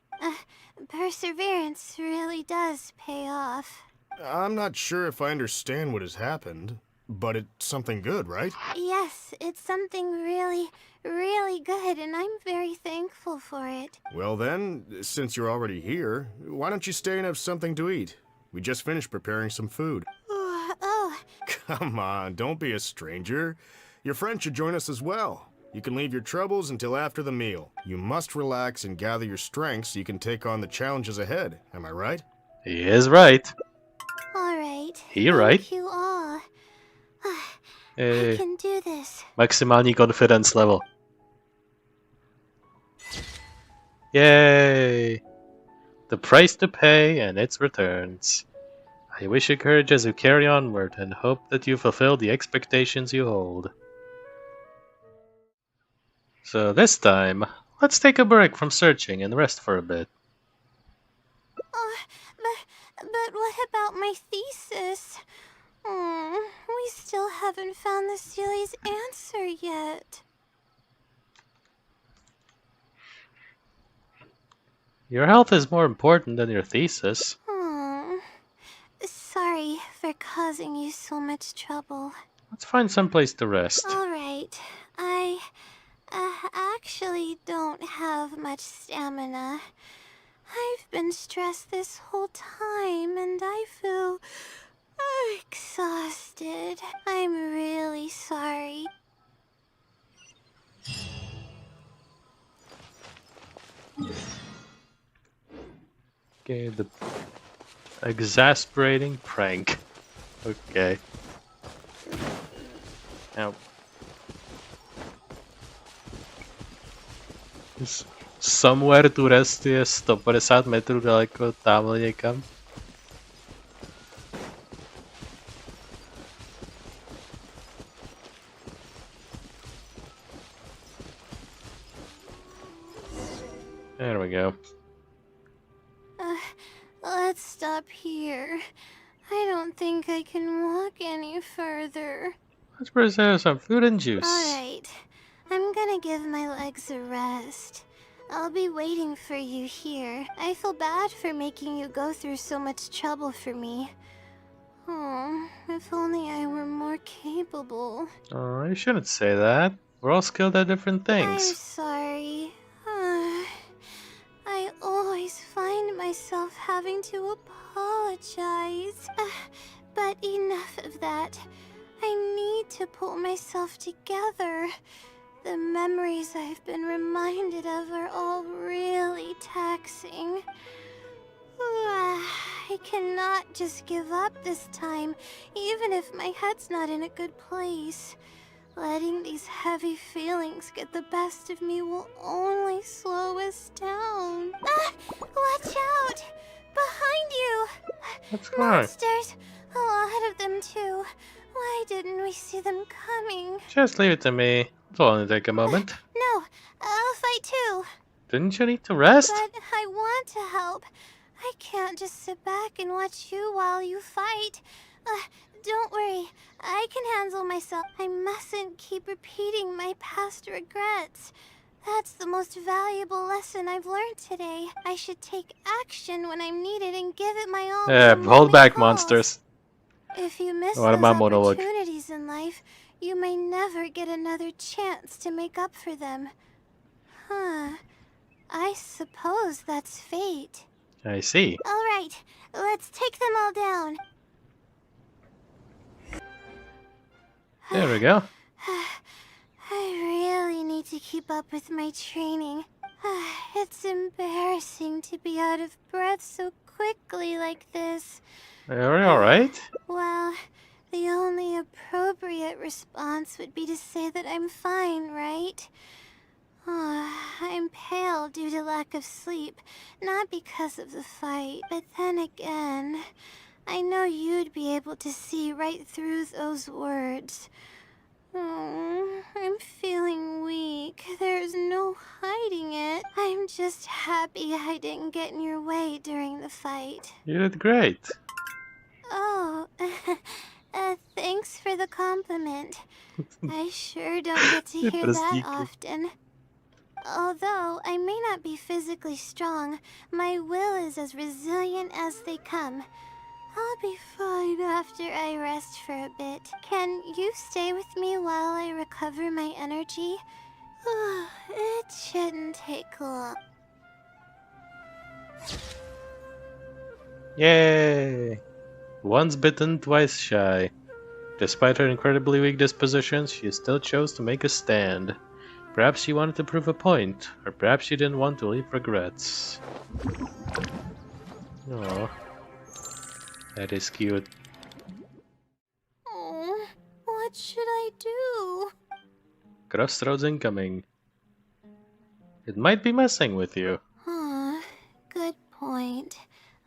Perseverance really does pay off. I'm not sure if I understand what has happened, but it's something good, right? Yes, it's something really, really good, and I'm very thankful for it. Well then, since you're already here, why don't you stay and have something to eat? We just finished preparing some food. Oh. Come on, don't be a stranger. Your friend should join us as well. You can leave your troubles until after the meal. You must relax and gather your strength so you can take on the challenges ahead. Am I right? He is right. All right. He right. Thank you all. I Hey, can do this. maximální confidence level. Yay! The price to pay and its returns. I wish you courage as you carry onward and hope that you fulfill the expectations you hold. So this time, let's take a break from searching and rest for a bit. But what about my thesis? We still haven't found the Seelie's answer yet. Your health is more important than your thesis. Sorry for causing you so much trouble. Let's find some place to rest. All right. I actually don't have much stamina. I've been stressed this whole time and I feel exhausted. I'm really sorry. Okay, the exasperating prank. Okay. Now, somewhere to rest je 150 metrů daleko, tamhle někam. There we go. Let's stop here. I don't think I can walk any further. Let's prepare some food and juice. Alright, I'm gonna give my legs a rest. I'll be waiting for you here. I feel bad for making you go through so much trouble for me. Oh, if only I were more capable. Oh, you shouldn't say that. We're all skilled at different I'm things. sorry. I always find myself having to apologize. But enough of that. I need to pull myself together. The memories I've been reminded of are all really taxing. I cannot just give up this time, even if my head's not in a good place. Letting these heavy feelings get the best of me will only slow us down. Watch out! Behind you! What's going on? Monsters! A lot of them too. Why didn't we see them coming? Just leave it to me. It'll only take a moment. No, I'll fight too. Didn't you need to rest? But I want to help. I can't just sit back and watch you while you fight. Don't worry, I can handle myself. I mustn't keep repeating my past regrets. That's the most valuable lesson I've learned today. I should take action when I'm needed and give it my all. Yeah, when hold moment back, calls. monsters. If you miss What those about monologue? opportunities in life, you may never get another chance to make up for them. Huh. I suppose that's fate. I see. All right, let's take them all down. There we go. I really need to keep up with my training. It's embarrassing to be out of breath so quickly like this. Are you alright? Well, the only appropriate response would be to say that I'm fine, right? I'm pale due to lack of sleep, not because of the fight. But then again, I know you'd be able to see right through those words. I'm feeling weak. There's no hiding it. I'm just happy I didn't get in your way during the fight. You did great. Oh, thanks for the compliment. I sure don't get to hear that often. Although I may not be physically strong, my will is as resilient as they come. I'll be fine after I rest for a bit. Can you stay with me while I recover my energy? It shouldn't take long. Yay! Once bitten, twice shy. Despite her incredibly weak disposition, she still chose to make a stand. Perhaps she wanted to prove a point, or perhaps she didn't want to leave regrets. Oh, that is cute. Oh, what should I do? Crossroads incoming. It might be messing with you. Good point.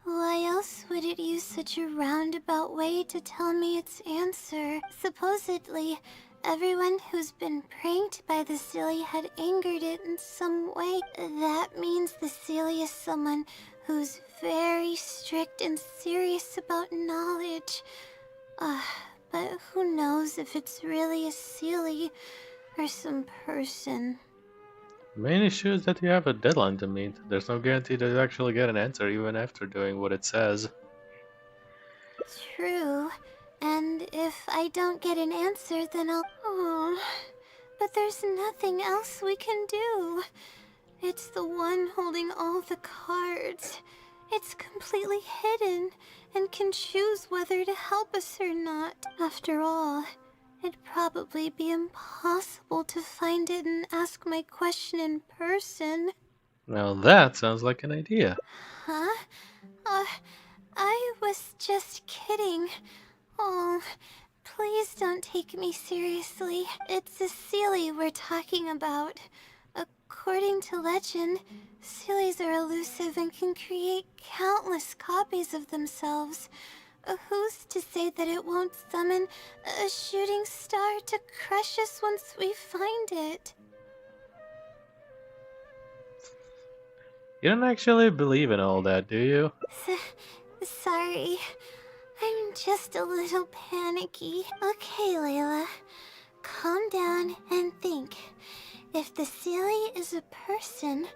Why else would it use such a roundabout way to tell me its answer? Supposedly, everyone who's been pranked by the Seelie had angered it in some way. That means the Seelie is someone who's very strict and serious about knowledge. But who knows if it's really a Seelie or some person. The main issue is that you have a deadline to meet. There's no guarantee that you actually get an answer even after doing what it says. True. And if I don't get an answer, then I'll... But there's nothing else we can do. It's the one holding all the cards. It's completely hidden and can choose whether to help us or not. After all, it'd probably be impossible to find it and ask my question in person. Well, that sounds like an idea. Huh? I was just kidding. Oh, please don't take me seriously. It's a Seelie we're talking about. According to legend, Seelies are elusive and can create countless copies of themselves. Who's to say that it won't summon a shooting star to crush us once we find it? You don't actually believe in all that, do you? Sorry. I'm just a little panicky. Okay, Layla. Calm down and think. If the Seelie is a person,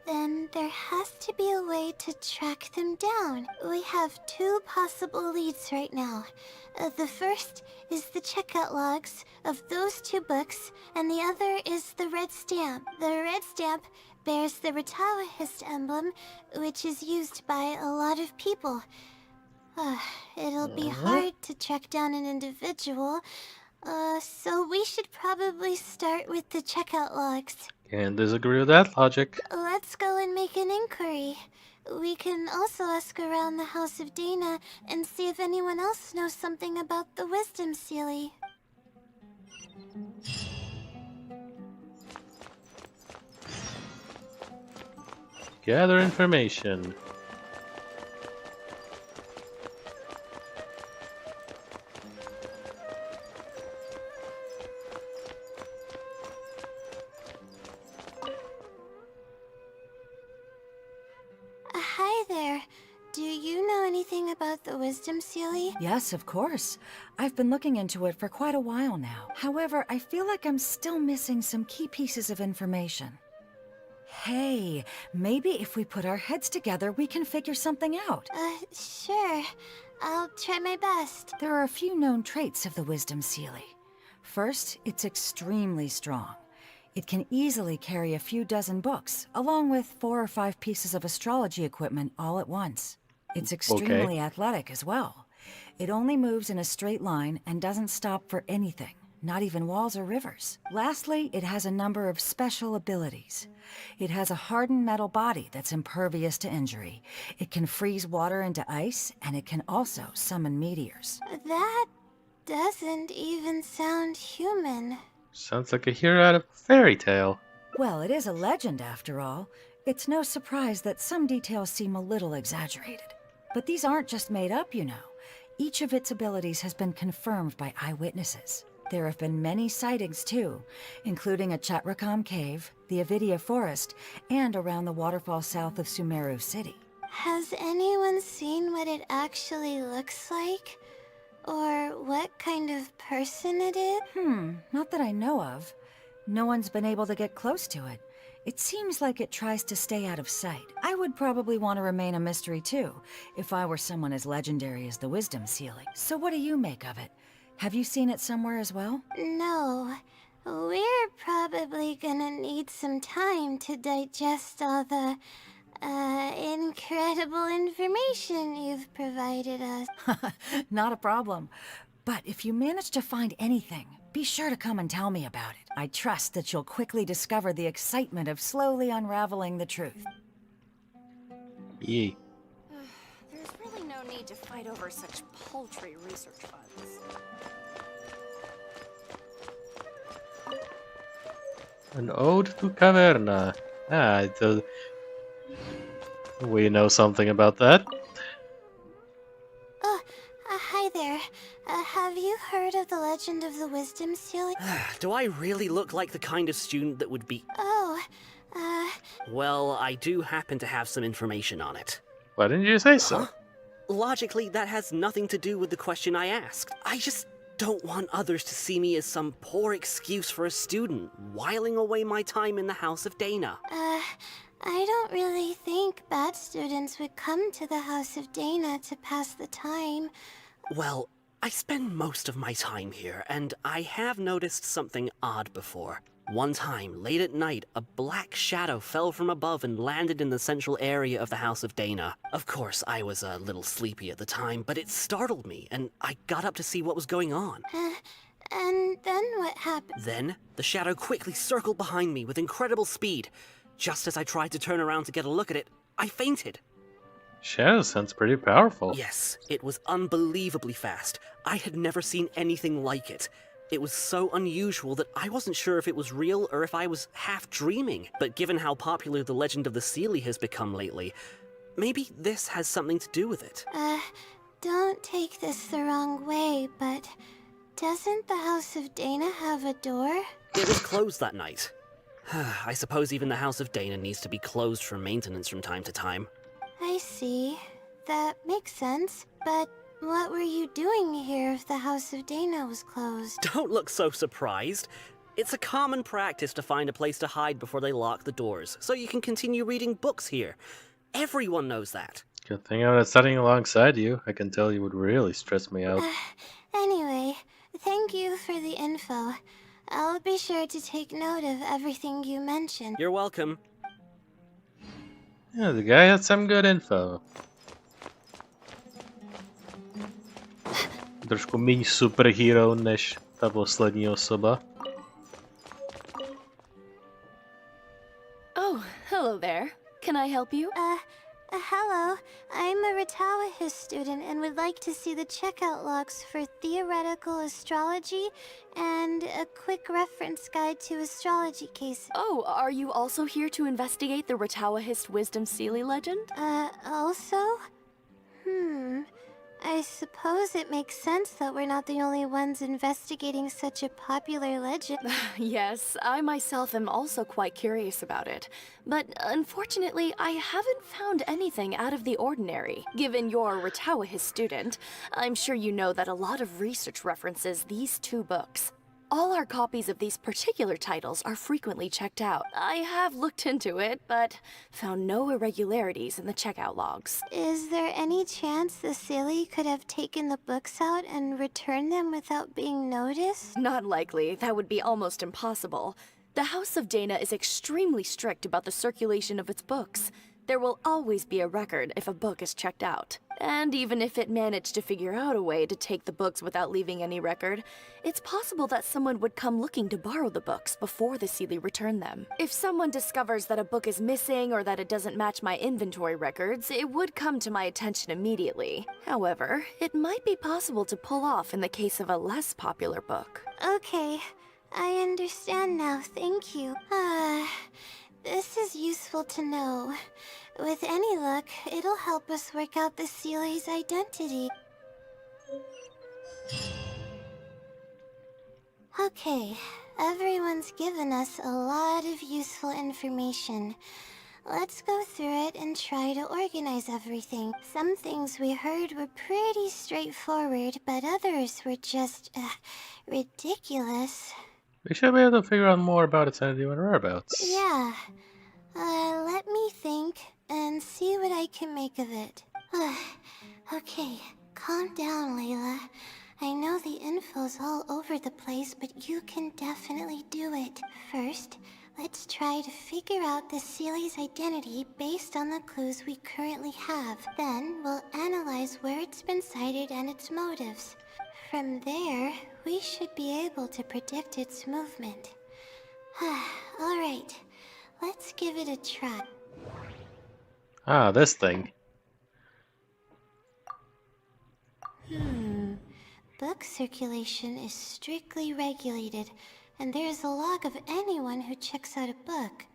Then there has to be a way to track them down. We have two possible leads right now. The first is the checkout logs of those two books, and the other is the red stamp. The red stamp bears the Retawahist emblem, which is used by a lot of people. It'll be hard to track down an individual, so we should probably start with the checkout logs. Can't disagree with that logic. Let's go and make an inquiry. We can also ask around the House of Dana and see if anyone else knows something about the Wisdom Seelie. Gather information. Hi there. Do you know anything about the Wisdom Seelie? Yes, of course. I've been looking into it for quite a while now. However, I feel like I'm still missing some key pieces of information. Hey, maybe if we put our heads together, we can figure something out. Sure. I'll try my best. There are a few known traits of the Wisdom Seelie. First, it's extremely strong. It can easily carry a few dozen books, along with 4 or 5 pieces of astrology equipment all at once. It's extremely athletic as well. It only moves in a straight line and doesn't stop for anything, not even walls or rivers. Lastly, it has a number of special abilities. It has a hardened metal body that's impervious to injury. It can freeze water into ice, and it can also summon meteors. That doesn't even sound human. Sounds like a hero out of a fairy tale. Well, it is a legend after all. It's no surprise that some details seem a little exaggerated. But these aren't just made up, you know. Each of its abilities has been confirmed by eyewitnesses. There have been many sightings too, including a Chatrakam cave, the Avidia forest, and around the waterfall south of Sumeru city. Has anyone seen what it actually looks like? Or what kind of person it is? Not that I know of. No one's been able to get close to it. It seems like it tries to stay out of sight. I would probably want to remain a mystery too, if I were someone as legendary as the Wisdom Seelie. So what do you make of it? Have you seen it somewhere as well? No. We're probably gonna need some time to digest all the, incredible information you've provided us. Not a problem. But if you manage to find anything, be sure to come and tell me about it. I trust that you'll quickly discover the excitement of slowly unraveling the truth. Yee. There's really no need to fight over such paltry research funds. An ode to Caverna. We know something about that. Hi there. Have you heard of the legend of the Wisdom Seelie? Do I really look like the kind of student that would be... Oh, Well, I do happen to have some information on it. Why didn't you say so? Huh? Logically, that has nothing to do with the question I asked. I just don't want others to see me as some poor excuse for a student, whiling away my time in the House of Dana. I don't really think bad students would come to the House of Dana to pass the time. Well, I spend most of my time here, and I have noticed something odd before. One time, late at night, a black shadow fell from above and landed in the central area of the House of Dana. Of course, I was a little sleepy at the time, but it startled me, and I got up to see what was going on. And then what happened? Then, the shadow quickly circled behind me with incredible speed. Just as I tried to turn around to get a look at it, I fainted. Shadow sounds pretty powerful. Yes, it was unbelievably fast. I had never seen anything like it. It was so unusual that I wasn't sure if it was real or if I was half dreaming. But given how popular the legend of the Seelie has become lately, maybe this has something to do with it. Don't take this the wrong way, but doesn't the House of Dana have a door? It was closed that night. I suppose even the House of Dana needs to be closed for maintenance from time to time. I see. That makes sense. But what were you doing here if the House of Dana was closed? Don't look so surprised. It's a common practice to find a place to hide before they lock the doors, so you can continue reading books here. Everyone knows that. Good thing I'm not studying alongside you. I can tell you would really stress me out. Anyway, thank you for the info. I'll be sure to take note of everything you mentioned. You're welcome. Yeah, the guy had some good info. Trošku míň superhero než ta poslední osoba. Oh, hello there. Can I help you? Hello. I'm a Reupload student and would like to see the checkout logs for theoretical astrology and a quick reference guide to astrology cases. Oh, are you also here to investigate the Reupload wisdom Seelie legend? Also? I suppose it makes sense that we're not the only ones investigating such a popular legend. Yes, I myself am also quite curious about it. But unfortunately, I haven't found anything out of the ordinary. Given you're a Reupload student, I'm sure you know that a lot of research references these two books. All our copies of these particular titles are frequently checked out. I have looked into it, but found no irregularities in the checkout logs. Is there any chance the Seelie could have taken the books out and returned them without being noticed? Not likely. That would be almost impossible. The House of Dana is extremely strict about the circulation of its books. There will always be a record if a book is checked out. And even if it managed to figure out a way to take the books without leaving any record, it's possible that someone would come looking to borrow the books before the Seelie returned them. If someone discovers that a book is missing or that it doesn't match my inventory records, it would come to my attention immediately. However, it might be possible to pull off in the case of a less popular book. Okay, I understand now, thank you. This is useful to know. With any luck, it'll help us work out the Seelie's identity. Okay, everyone's given us a lot of useful information. Let's go through it and try to organize everything. Some things we heard were pretty straightforward, but others were just, ridiculous. We should be able to figure out more about its identity and whereabouts. Yeah. Let me think and see what I can make of it. Okay, calm down, Layla. I know the info's all over the place, but you can definitely do it. First, let's try to figure out the Seelie's identity based on the clues we currently have. Then, we'll analyze where it's been sighted and its motives. From there, we should be able to predict its movement. Alright, let's give it a try. Ah, this thing. Book circulation is strictly regulated, and there is a log of anyone who checks out a book.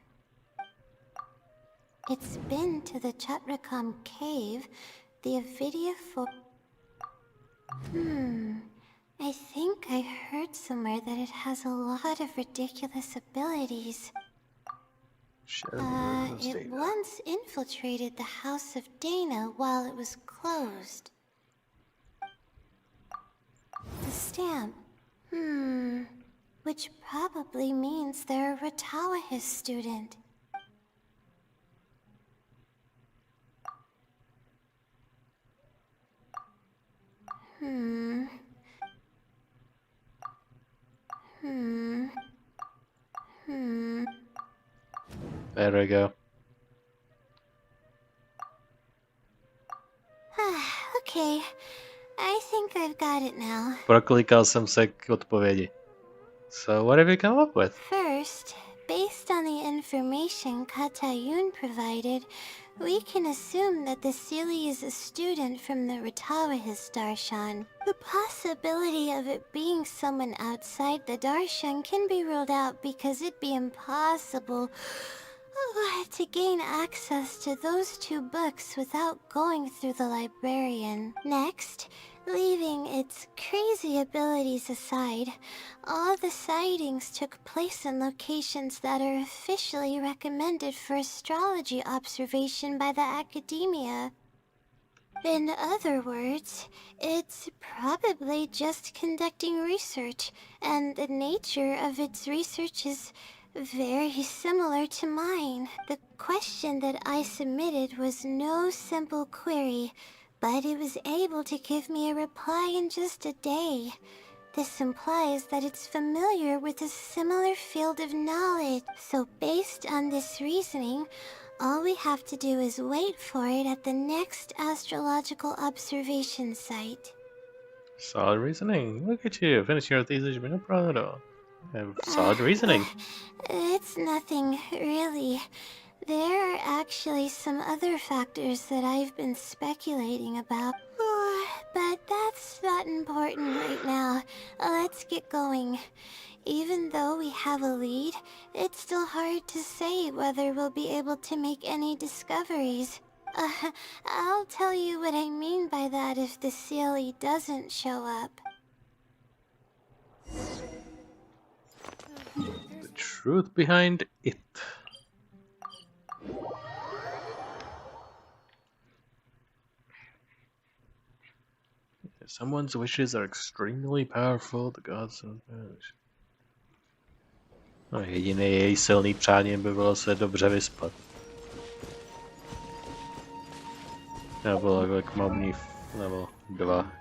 It's been to the Chatrakam cave, the Avidia for... I think I heard somewhere that it has a lot of ridiculous abilities. It once infiltrated the House of Dana while it was closed. The stamp. Which probably means they're a Reupload student. There we go. Okay, I think I've got it now. Proklikal jsem se k odpovědi. So what have you come up with? First, based on the information Katayun provided, we can assume that the Seelie is a student from the Reupload Darshan. The possibility of it being someone outside the Darshan can be ruled out because it'd be impossible to gain access to those two books without going through the librarian. Next, leaving its crazy abilities aside, all the sightings took place in locations that are officially recommended for astrology observation by the academia. In other words, it's probably just conducting research, and the nature of its research is very similar to mine. The question that I submitted was no simple query, but it was able to give me a reply in just a day. This implies that it's familiar with a similar field of knowledge. So based on this reasoning, all we have to do is wait for it at the next astrological observation site. Solid reasoning. Look at you. Finish your thesis, no problem at all. Have solid reasoning. It's nothing, really. There are actually some other factors that I've been speculating about. But that's not important right now. Let's get going. Even though we have a lead, it's still hard to say whether we'll be able to make any discoveries. I'll tell you what I mean by that if the Seelie doesn't show up. The truth behind it. Someone's wishes are extremely powerful, the gods don't vanish. No, jediný její silný přáním by bylo se dobře vyspat. Nebo jak mám nebo 2.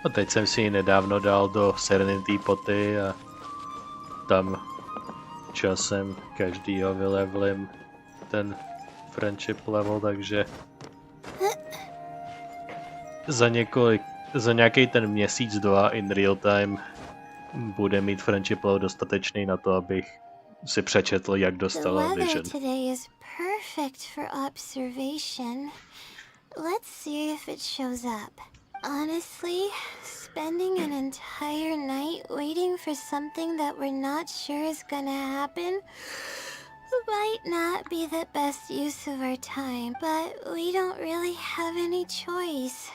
A teď jsem si ji nedávno dal do Serenity poty a tam časem každýho vylevelím ten friendship level, takže za nějaký ten měsíc, 2 in real time bude mít friendship level dostatečný na to, abych si přečetl, jak dostala Vision. Today is perfect for observation. Let's see if it shows up. Honestly, spending an entire night waiting for something that we're not sure is gonna happen might not be the best use of our time, but we don't really have any choice.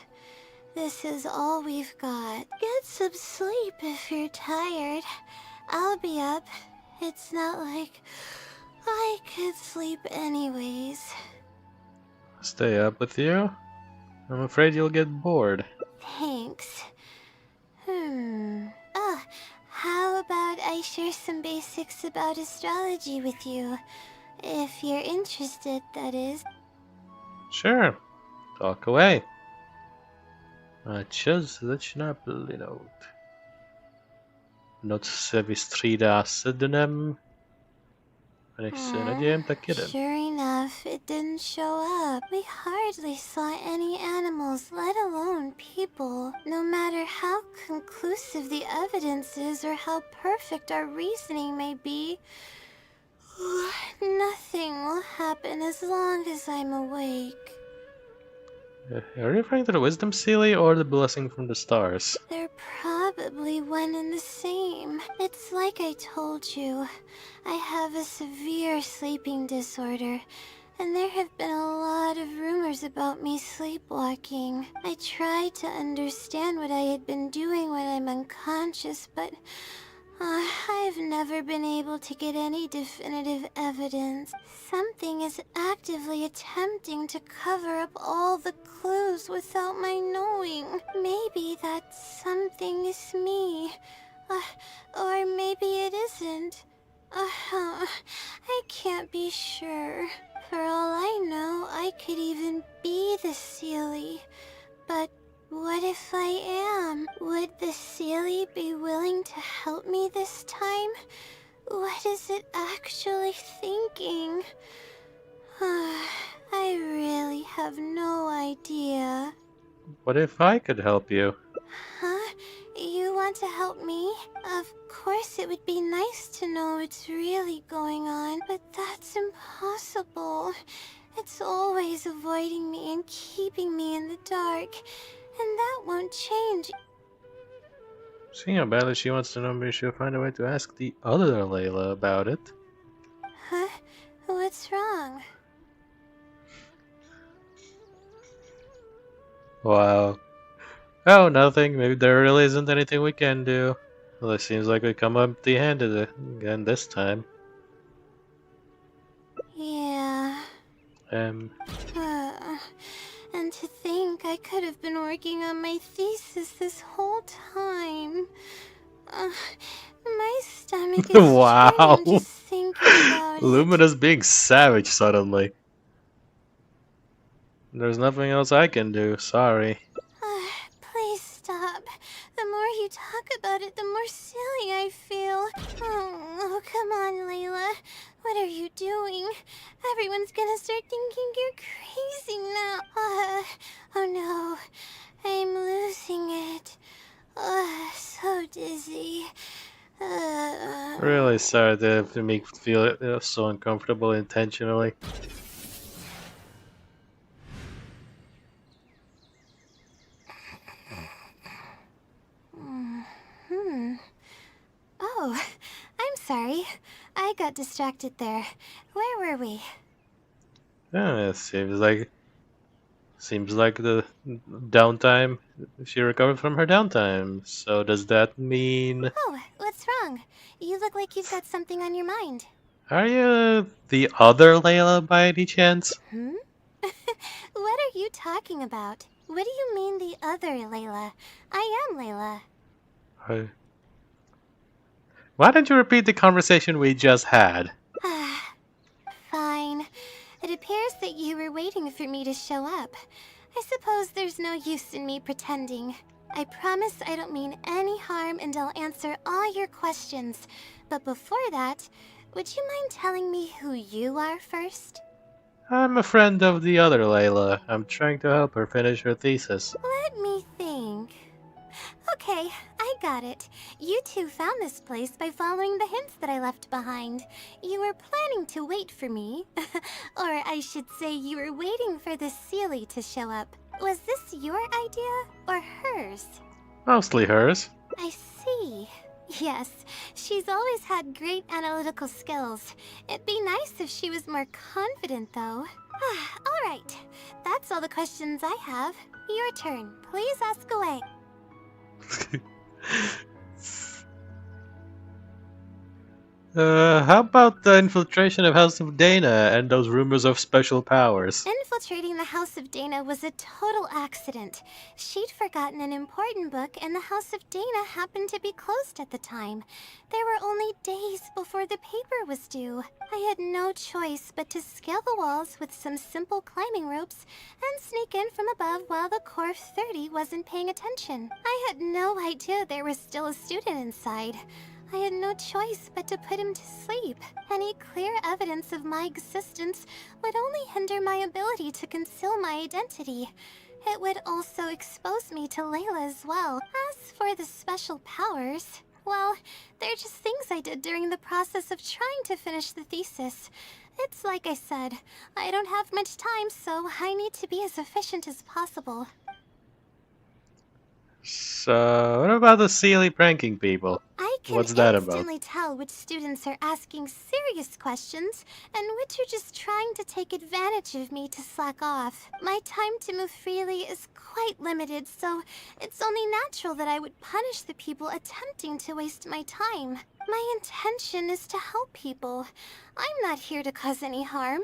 This is all we've got. Get some sleep if you're tired. I'll be up. It's not like I could sleep anyways. Stay up with you? I'm afraid you'll get bored. Thanks. How about I share some basics about astrology with you? If you're interested, that is. Sure. Talk away. Čas začíná plynout. Noc se vystřídá se dnem. A než se nadějem, tak jeden. Sure enough, it didn't show up. We hardly saw any animals, let alone people. No matter how conclusive the evidence is or how perfect our reasoning may be, nothing will happen as long as I'm awake. Are you referring to the wisdom Seelie or the blessing from the stars? They're probably one and the same. It's like I told you. I have a severe sleeping disorder, and there have been a lot of rumors about me sleepwalking. I tried to understand what I had been doing when I'm unconscious, but I've never been able to get any definitive evidence. Something is actively attempting to cover up all the clues without my knowing. Maybe that something is me. Or maybe it isn't. I can't be sure. For all I know, I could even be the Seelie. But what if I am? Would the Seelie be willing to help me this time? What is it actually thinking? I really have no idea. What if I could help you? Huh? You want to help me? Of course it would be nice to know what's really going on, but that's impossible. It's always avoiding me and keeping me in the dark. And that won't change. Seeing how badly she wants to know, maybe she'll find a way to ask the other Layla about it. Huh? What's wrong? Wow. Oh, nothing. Maybe there really isn't anything we can do. Well, it seems like we come empty-handed again this time. Yeah. And to think I could have been working on my thesis this whole time. My stomach is Wow. churning just thinking about it. Lumina's being savage suddenly. There's nothing else I can do, sorry. Please stop. The more you talk about it, the more silly I feel. Oh, come on, Layla. What are you doing? Everyone's gonna start thinking you're crazy now. Oh no, I'm losing it. So dizzy. Really sorry to make me feel so uncomfortable intentionally. Oh, I'm sorry. I got distracted there. Where were we? Yeah, it seems like the downtime. She recovered from her downtime. So does that mean? Oh, what's wrong? You look like you've got something on your mind. Are you the other Layla by any chance? What are you talking about? What do you mean the other Layla? I am Layla. Why don't you repeat the conversation we just had? Fine. It appears that you were waiting for me to show up. I suppose there's no use in me pretending. I promise I don't mean any harm and I'll answer all your questions. But before that, would you mind telling me who you are first? I'm a friend of the other Layla. I'm trying to help her finish her thesis. Let me think. Okay, I got it. You two found this place by following the hints that I left behind. You were planning to wait for me. Or I should say you were waiting for the Seelie to show up. Was this your idea or hers? Mostly hers. I see. Yes, she's always had great analytical skills. It'd be nice if she was more confident, though. All right, that's all the questions I have. Your turn. Please ask away. How about the infiltration of House of Dana and those rumors of special powers? Infiltrating the House of Dana was a total accident. She'd forgotten an important book, and the House of Dana happened to be closed at the time. There were only days before the paper was due. I had no choice but to scale the walls with some simple climbing ropes and sneak in from above while the Core 30 wasn't paying attention. I had no idea there was still a student inside. I had no choice but to put him to sleep. Any clear evidence of my existence would only hinder my ability to conceal my identity. It would also expose me to Layla as well. As for the special powers, well, they're just things I did during the process of trying to finish the thesis. It's like I said, I don't have much time, so I need to be as efficient as possible. So, what about the Seelie pranking people? I can What's that about? instantly tell which students are asking serious questions and which are just trying to take advantage of me to slack off. My time to move freely is quite limited, so it's only natural that I would punish the people attempting to waste my time. My intention is to help people. I'm not here to cause any harm.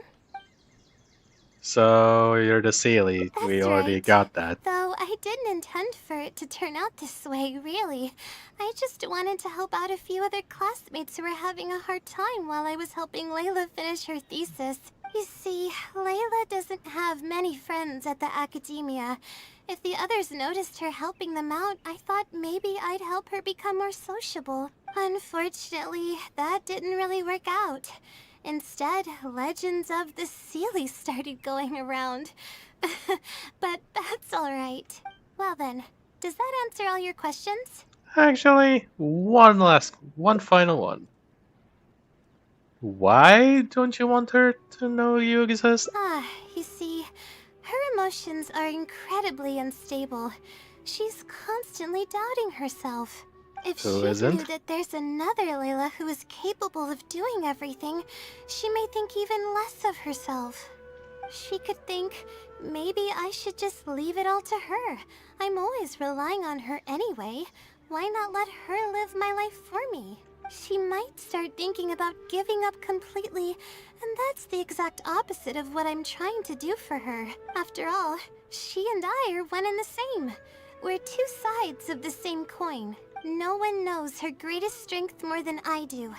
So, you're the Seelie. We That's already right. got that. Though I didn't intend for it to turn out this way, really. I just wanted to help out a few other classmates who were having a hard time while I was helping Layla finish her thesis. You see, Layla doesn't have many friends at the academia. If the others noticed her helping them out, I thought maybe I'd help her become more sociable. Unfortunately, that didn't really work out. Instead, legends of the Seelie started going around. But that's alright. Well then, does that answer all your questions? Actually, one final one. Why don't you want her to know you exist? You see, her emotions are incredibly unstable. She's constantly doubting herself. If Who she isn't? knew that there's another Layla who is capable of doing everything, she may think even less of herself. She could think, maybe I should just leave it all to her. I'm always relying on her anyway. Why not let her live my life for me? she might start thinking about giving up completely, and that's the exact opposite of what I'm trying to do for her. After all, she and I are one and the same. We're two sides of the same coin. No one knows her greatest strength more than I do.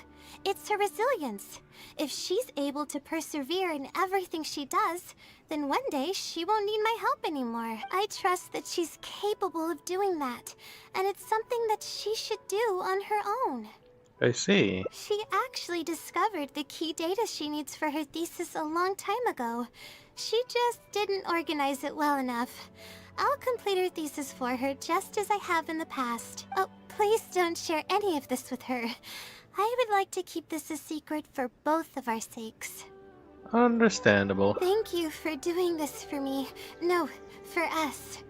It's her resilience. If she's able to persevere in everything she does, then one day she won't need my help anymore. I trust that she's capable of doing that, and it's something that she should do on her own. I see. She actually discovered the key data she needs for her thesis a long time ago. She just didn't organize it well enough. I'll complete her thesis for her just as I have in the past. Oh, please don't share any of this with her. I would like to keep this a secret for both of our sakes. Understandable. Thank you for doing this for me. No, for us.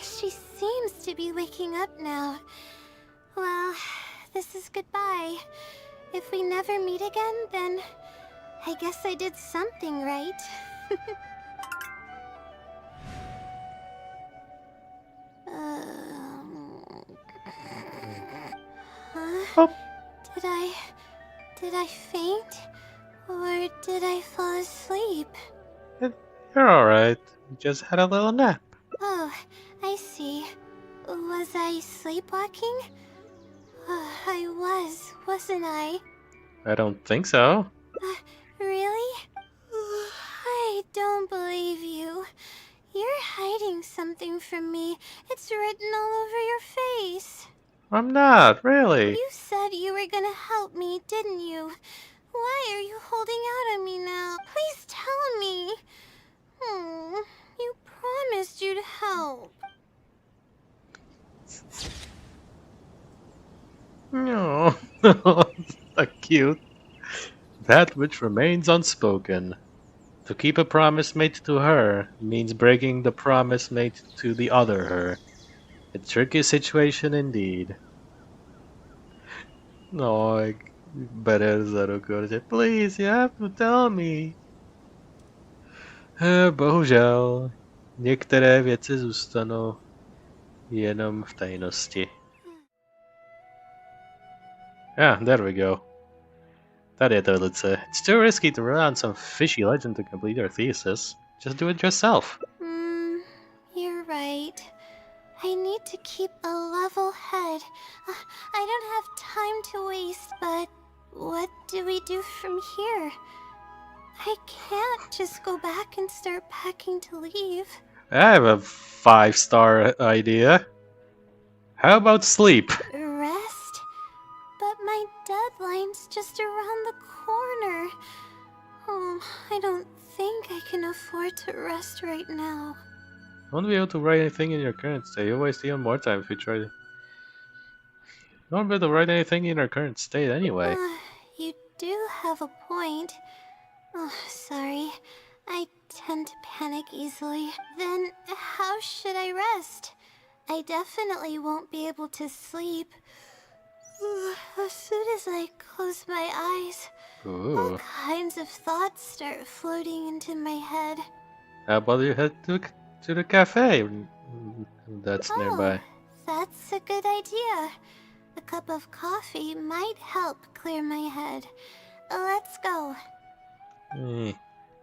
She seems to be waking up now. Well, this is goodbye. If we never meet again, then I guess I did something right. Oh. Did I faint? Or did I fall asleep? You're alright. You just had a little nap. Oh, I see. Was I sleepwalking? I wasn't I? I don't think so. Really? I don't believe you. You're hiding something from me. It's written all over your face. I'm not, really. You said you were gonna help me, didn't you? Why are you holding out on me now? Please tell me. You promised you'd help. No, so cute. That which remains unspoken. To keep a promise made to her means breaking the promise made to the other her. A tricky situation indeed. No, bere za ruku, že please, you have to tell me. Bohužel, některé věci zůstanou jenom v tajnosti. Ah, there we go. Tady je to velice. It's too risky to rely on some fishy legend to complete your thesis. Just do it yourself. You're right. I need to keep a level head. I don't have time to waste, but what do we do from here? I can't just go back and start packing to leave. I have a 5-star idea. How about sleep? Rest? But my deadline's just around the corner. Oh, I don't think I can afford to rest right now. You won't be able to write anything in your current state. You'll waste even more time if you try to. You won't be able to write anything in your current state anyway. You do have a point. Oh, sorry. I tend to panic easily. Then how should I rest? I definitely won't be able to sleep. As soon as I close my eyes, all kinds of thoughts start floating into my head. How about you head to the cafe that's nearby? That's a good idea. A cup of coffee might help clear my head. Let's go.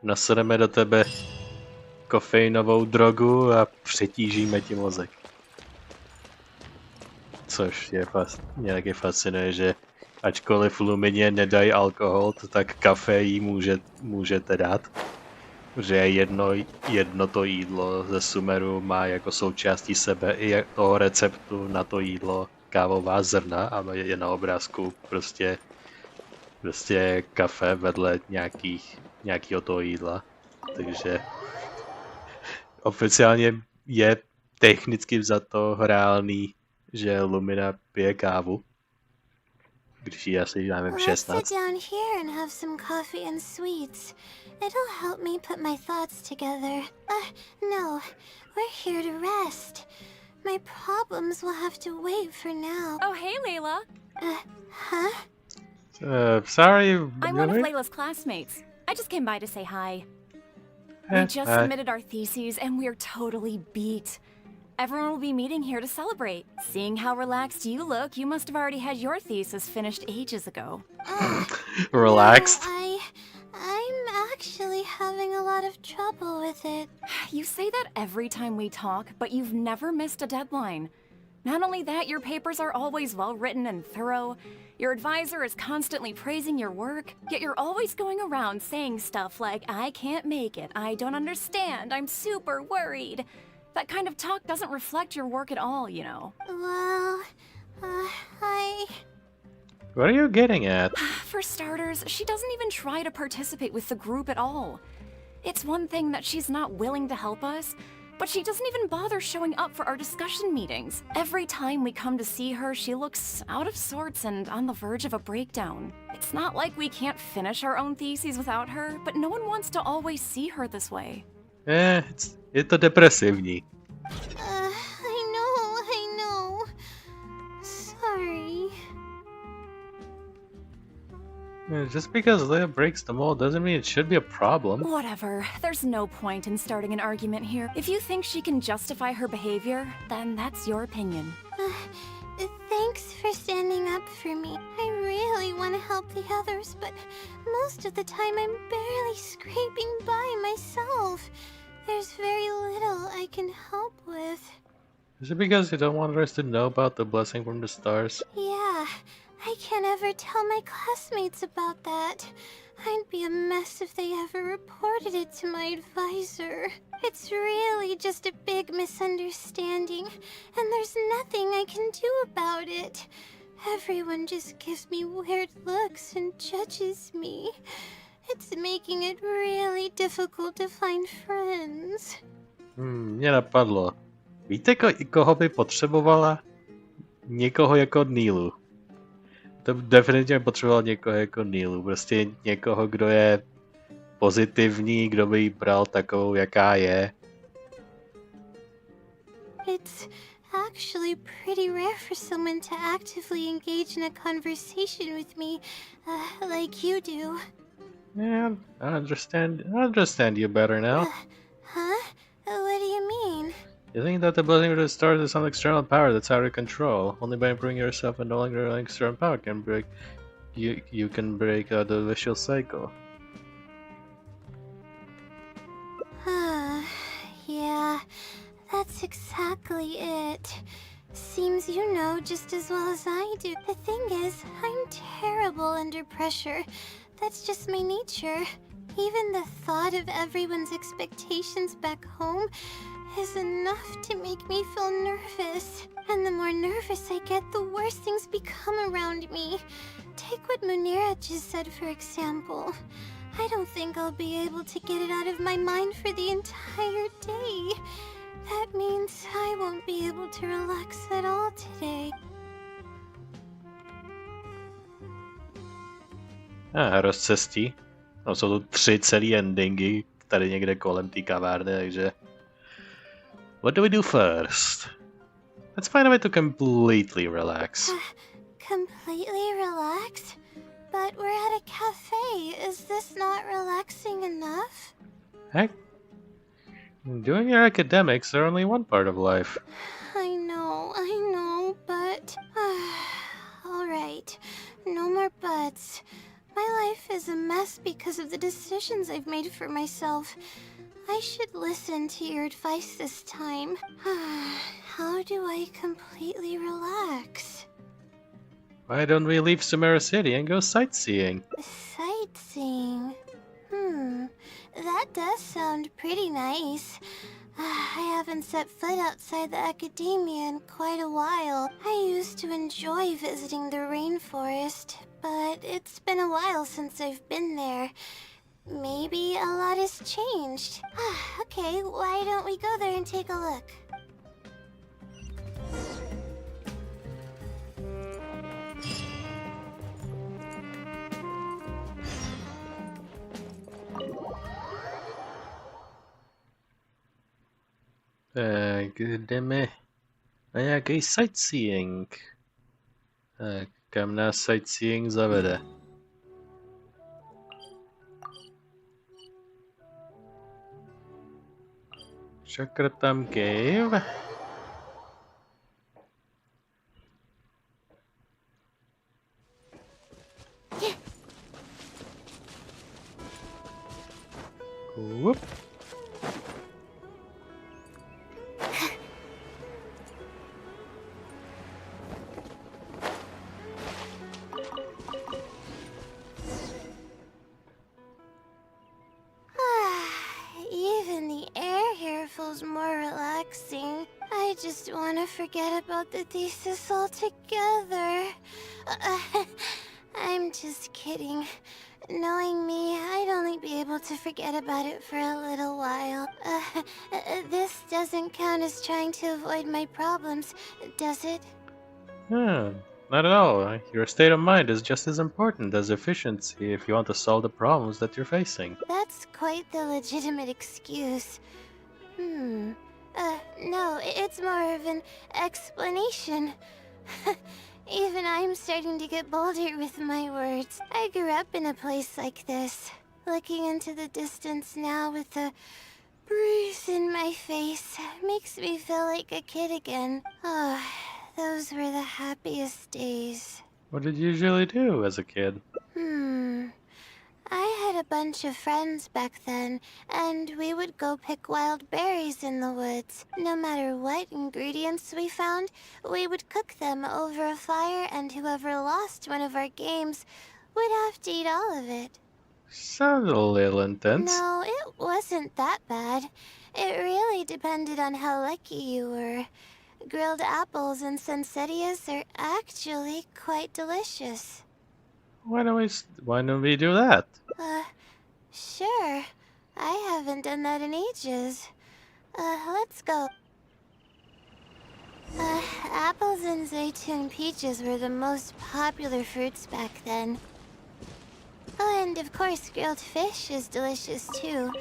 Nasereme do tebe kofeinovou drogu a přetížíme ti mozek. Což je mě taky fascinuje, že ačkoliv Lumině nedají alkohol, tak kafe jí můžete dát. Protože jedno to jídlo ze Sumeru má jako součástí sebe i toho receptu na to jídlo kávová zrna a je na obrázku prostě kafe vedle nějakého toho jídla. Takže oficiálně je technicky vzato reálný, že Lumina pije kávu. Když jí asi, já nevím, 16. Let's sit down here and have some coffee and sweets. It'll help me put my thoughts together. No. We're here to rest. My problems will have to wait for now. Oh, hey, Layla. Sorry, I'm one of Layla's classmates. I just came by to say hi. We just submitted our theses and we're totally beat. Everyone will be meeting here to celebrate. Seeing how relaxed you look, you must have already had your thesis finished ages ago. Relaxed. No, I'm actually having a lot of trouble with it. You say that every time we talk, but you've never missed a deadline. Not only that, your papers are always well written and thorough. Your advisor is constantly praising your work, yet you're always going around saying stuff like, I can't make it, I don't understand, I'm super worried. That kind of talk doesn't reflect your work at all, you know. Well, What are you getting at? For starters, she doesn't even try to participate with the group at all. It's one thing that she's not willing to help us, but she doesn't even bother showing up for our discussion meetings. Every time we come to see her, she looks out of sorts and on the verge of a breakdown. It's not like we can't finish our own theses without her, but no one wants to always see her this way. Je to depresivní. I know. Sorry. Just because Leia breaks the mold doesn't mean it should be a problem. Whatever. There's no point in starting an argument here. If you think she can justify her behavior, then that's your opinion. Thanks for standing up for me. I really want to help the others, but most of the time I'm barely scraping by myself. There's very little I can help with. Is it because you don't want us to know about the blessing from the stars? Yeah, I can't ever tell my classmates about that. I'd be a mess if they ever reported it to my advisor. It's really just a big misunderstanding, and there's nothing I can do about it. Everyone just gives me weird looks and judges me. It's making it really difficult to find friends. Mě napadlo. Víte, koho by potřebovala? Někoho jako Neelu. To definitivně potřeboval někoho jako Neelu. Prostě někoho, kdo je pozitivní, kdo by ji bral takovou, jaká je. It's actually pretty rare for someone to actively engage in a conversation with me, like you do. Yeah, I understand you better now. Huh? What do you mean? You think that the blessing of the stars is some external power that's out of control. Only by improving yourself and no longer relying external power can break you can break the vicious cycle. Yeah, that's exactly it. Seems you know just as well as I do. The thing is, I'm terrible under pressure. That's just my nature. Even the thought of everyone's expectations back home is enough to make me feel nervous. And the more nervous I get, the worse things become around me. Take what Munira just said, for example. I don't think I'll be able to get it out of my mind for the entire day. That means I won't be able to relax at all today. Rozcestí. No, jsou tu 3 celý endingy tady někde kolem té kavárny, takže... What do we do first? Let's find a way to completely relax. Completely relax? But we're at a cafe. Is this not relaxing enough? Heck? Doing your academics are only one part of life. I know, but... Alright, no more buts. My life is a mess because of the decisions I've made for myself. I should listen to your advice this time. How do I completely relax? Why don't we leave Sumeru City and go sightseeing? Sightseeing? That does sound pretty nice. I haven't set foot outside the academia in quite a while. I used to enjoy visiting the rainforest, but it's been a while since I've been there. Maybe a lot has changed. Okay, why don't we go there and take a look? Tak, jdeme na nějaký sightseeing. Tak, kam nás sightseeing zavede? Chakratam Cave. Even the air here feels more relaxing. I just want to forget about the thesis altogether. I'm just kidding. Knowing me, I'd only be able to forget about it for a little while. This doesn't count as trying to avoid my problems, does it? Not at all. Your state of mind is just as important as efficiency if you want to solve the problems that you're facing. That's quite the legitimate excuse. No, it's more of an explanation. Even I'm starting to get bolder with my words. I grew up in a place like this. Looking into the distance now with the breeze in my face makes me feel like a kid again. Oh, those were the happiest days. What did you usually do as a kid? I had a bunch of friends back then, and we would go pick wild berries in the woods. No matter what ingredients we found, we would cook them over a fire, and whoever lost one of our games would have to eat all of it. Sounds a little intense. No, it wasn't that bad. It really depended on how lucky you were. Grilled apples and sensettias are actually quite delicious. Why don't we do that? Sure. I haven't done that in ages. Let's go. Apples and zaytun peaches were the most popular fruits back then. Oh, and of course grilled fish is delicious too.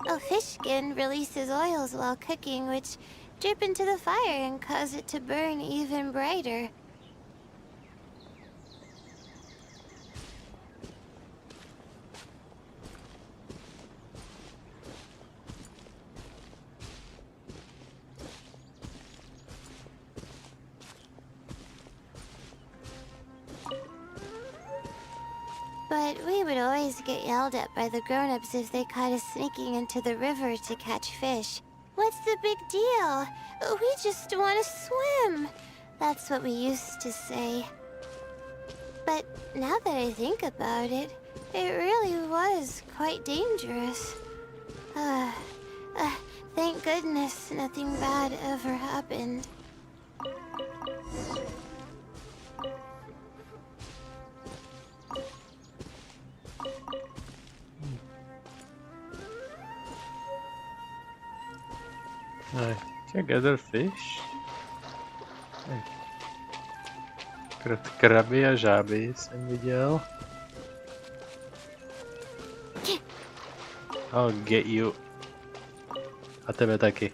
Oh, fish skin releases oils while cooking, which drip into the fire and cause it to burn even brighter. But we would always get yelled at by the grown-ups if they caught us sneaking into the river to catch fish. What's the big deal? We just want to swim. That's what we used to say. But now that I think about it, it really was quite dangerous. Thank goodness nothing bad ever happened. Check other fish. Kraby a žáby jsem viděl. I'll get you. A tebe taky.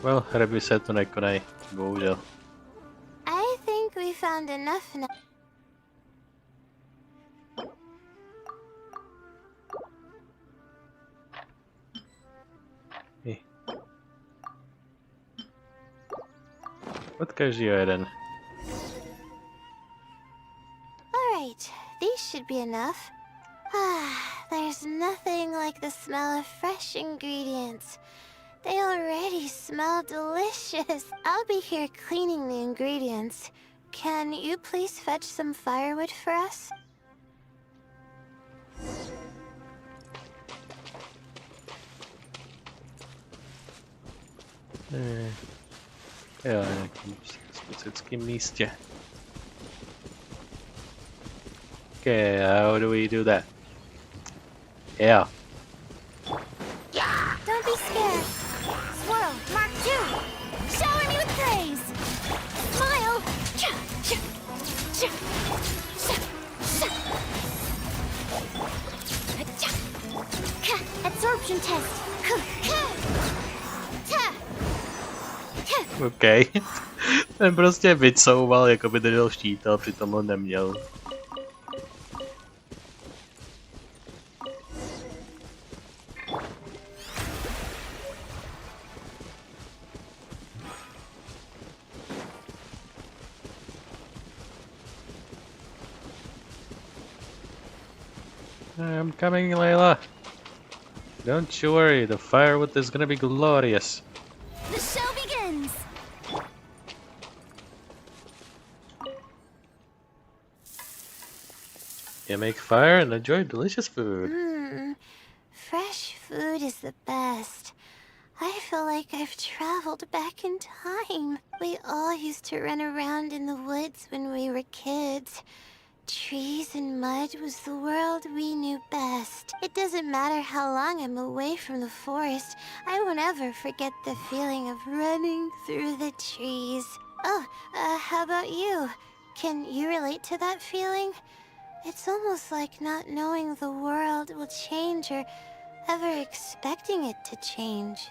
Well, ryby se tu nekonají, bohužel. I think we found enough now. Od každého jeden. Alright, these should be enough. There's nothing like the smell of fresh ingredients. They already smell delicious. I'll be here cleaning the ingredients. Can you please fetch some firewood for us? Jo, na nějakém specifickém místě. Okay, how do we do that? Yeah. Don't be scared. Swirl, Mark 2. Shower me with praise. Smile. Absorption test. OK. Ten prostě vycouval, jako by držel štít, ale přitom ho neměl. I'm coming, Layla. Don't you worry, the firewood is gonna be glorious. The show begins! You make fire and enjoy delicious food. Fresh food is the best. I feel like I've traveled back in time. We all used to run around in the woods when we were kids. Trees and mud was the world we knew best. It doesn't matter how long I'm away from the forest, I won't ever forget the feeling of running through the trees. Oh, how about you? Can you relate to that feeling? It's almost like not knowing the world will change or ever expecting it to change.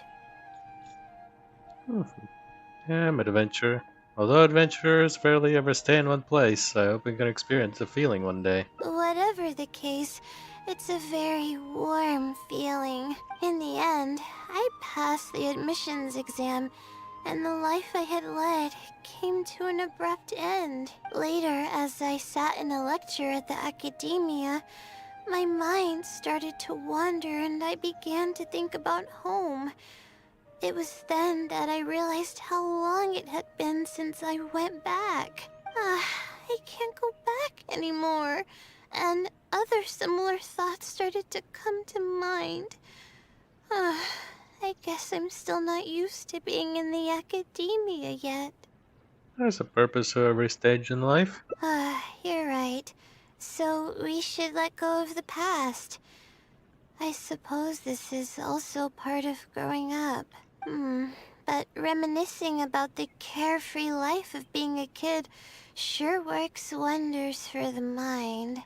I'm an adventurer. Although adventurers rarely ever stay in one place, I hope we can experience the feeling one day. Whatever the case, it's a very warm feeling. In the end, I passed the admissions exam, and the life I had led came to an abrupt end. Later, as I sat in a lecture at the academia, my mind started to wander and I began to think about home. It was then that I realized how long it had been since I went back. I can't go back anymore. And other similar thoughts started to come to mind. I guess I'm still not used to being in the academia yet. There's a purpose to every stage in life. You're right. So we should let go of the past. I suppose this is also part of growing up. But reminiscing about the carefree life of being a kid sure works wonders for the mind.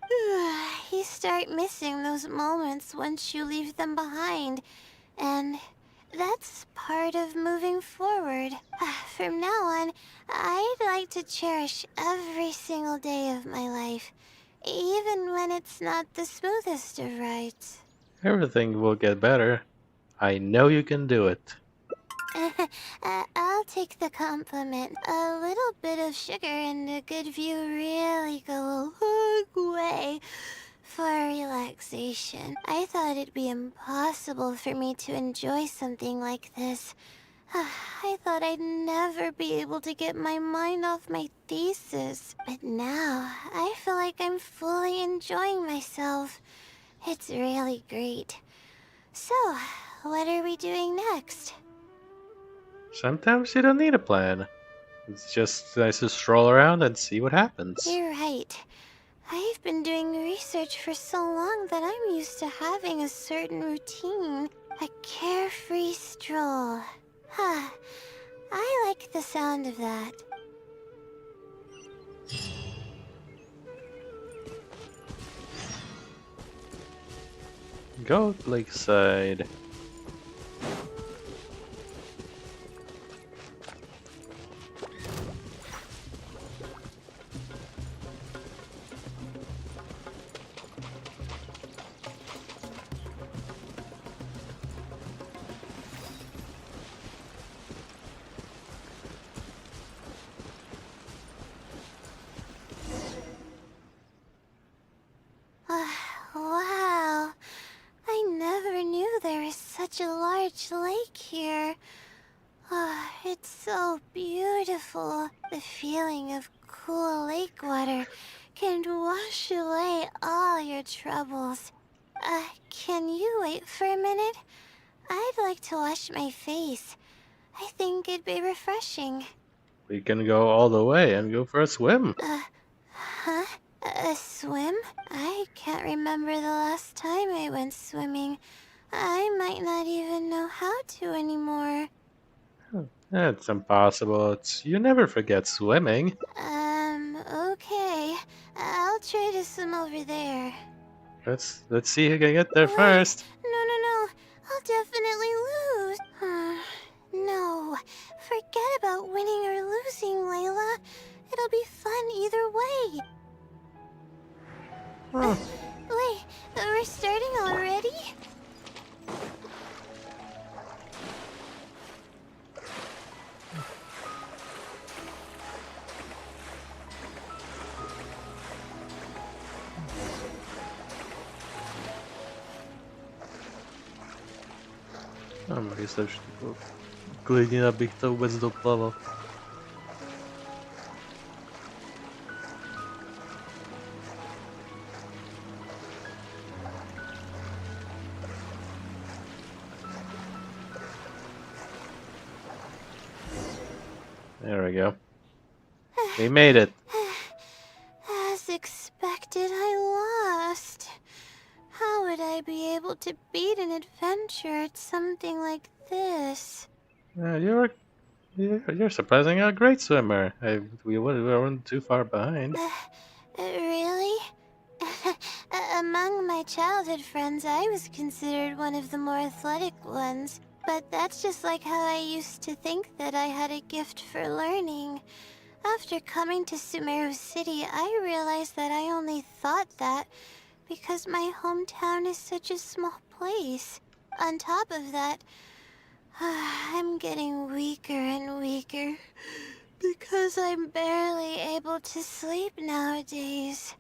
You start missing those moments once you leave them behind, and that's part of moving forward. From now on, I'd like to cherish every single day of my life, even when it's not the smoothest of rides. Everything will get better. I know you can do it. I'll take the compliment. A little bit of sugar and a good view really go a long way for relaxation. I thought it'd be impossible for me to enjoy something like this. I thought I'd never be able to get my mind off my thesis. But now, I feel like I'm fully enjoying myself. It's really great. So, what are we doing next? Sometimes you don't need a plan. It's just nice to stroll around and see what happens. You're right. I've been doing research for so long that I'm used to having a certain routine. A carefree stroll. I like the sound of that. Go lakeside. Wow. I never knew there was such a large lake here. It's so beautiful. The feeling of cool lake water can wash away all your troubles. Can you wait for a minute? I'd like to wash my face. I think it'd be refreshing. We can go all the way and go for a swim. Huh? A swim? I can't remember the last time I went swimming. I might not even know how to anymore. That's impossible. You never forget swimming. Okay. I'll try to swim over there. Let's see who can get there first. No. I'll definitely lose. No. Forget about winning or losing, Layla. It'll be fun either way. Wait, we're starting already? No, mohli se klidně, abych to vůbec doplaval. There we go. We made it. As expected, I lost. How would I be able to beat an adventure at something like this? You're surprisingly a great swimmer. We weren't too far behind. Really? Among my childhood friends, I was considered one of the more athletic ones. But that's just like how I used to think that I had a gift for learning. After coming to Sumeru City, I realized that I only thought that because my hometown is such a small place. On top of that, I'm getting weaker and weaker because I'm barely able to sleep nowadays.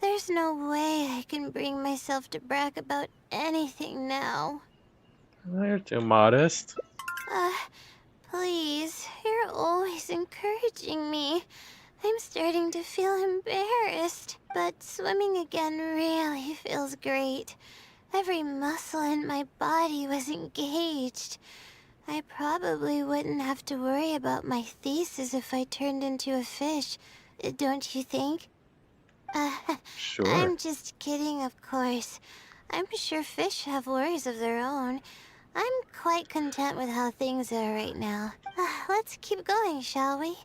There's no way I can bring myself to brag about anything now. You're too modest. Please, you're always encouraging me. I'm starting to feel embarrassed, but swimming again really feels great. Every muscle in my body was engaged. I probably wouldn't have to worry about my thesis if I turned into a fish, don't you think? Sure. I'm just kidding, of course. I'm sure fish have worries of their own. I'm quite content with how things are right now. Let's keep going, shall we?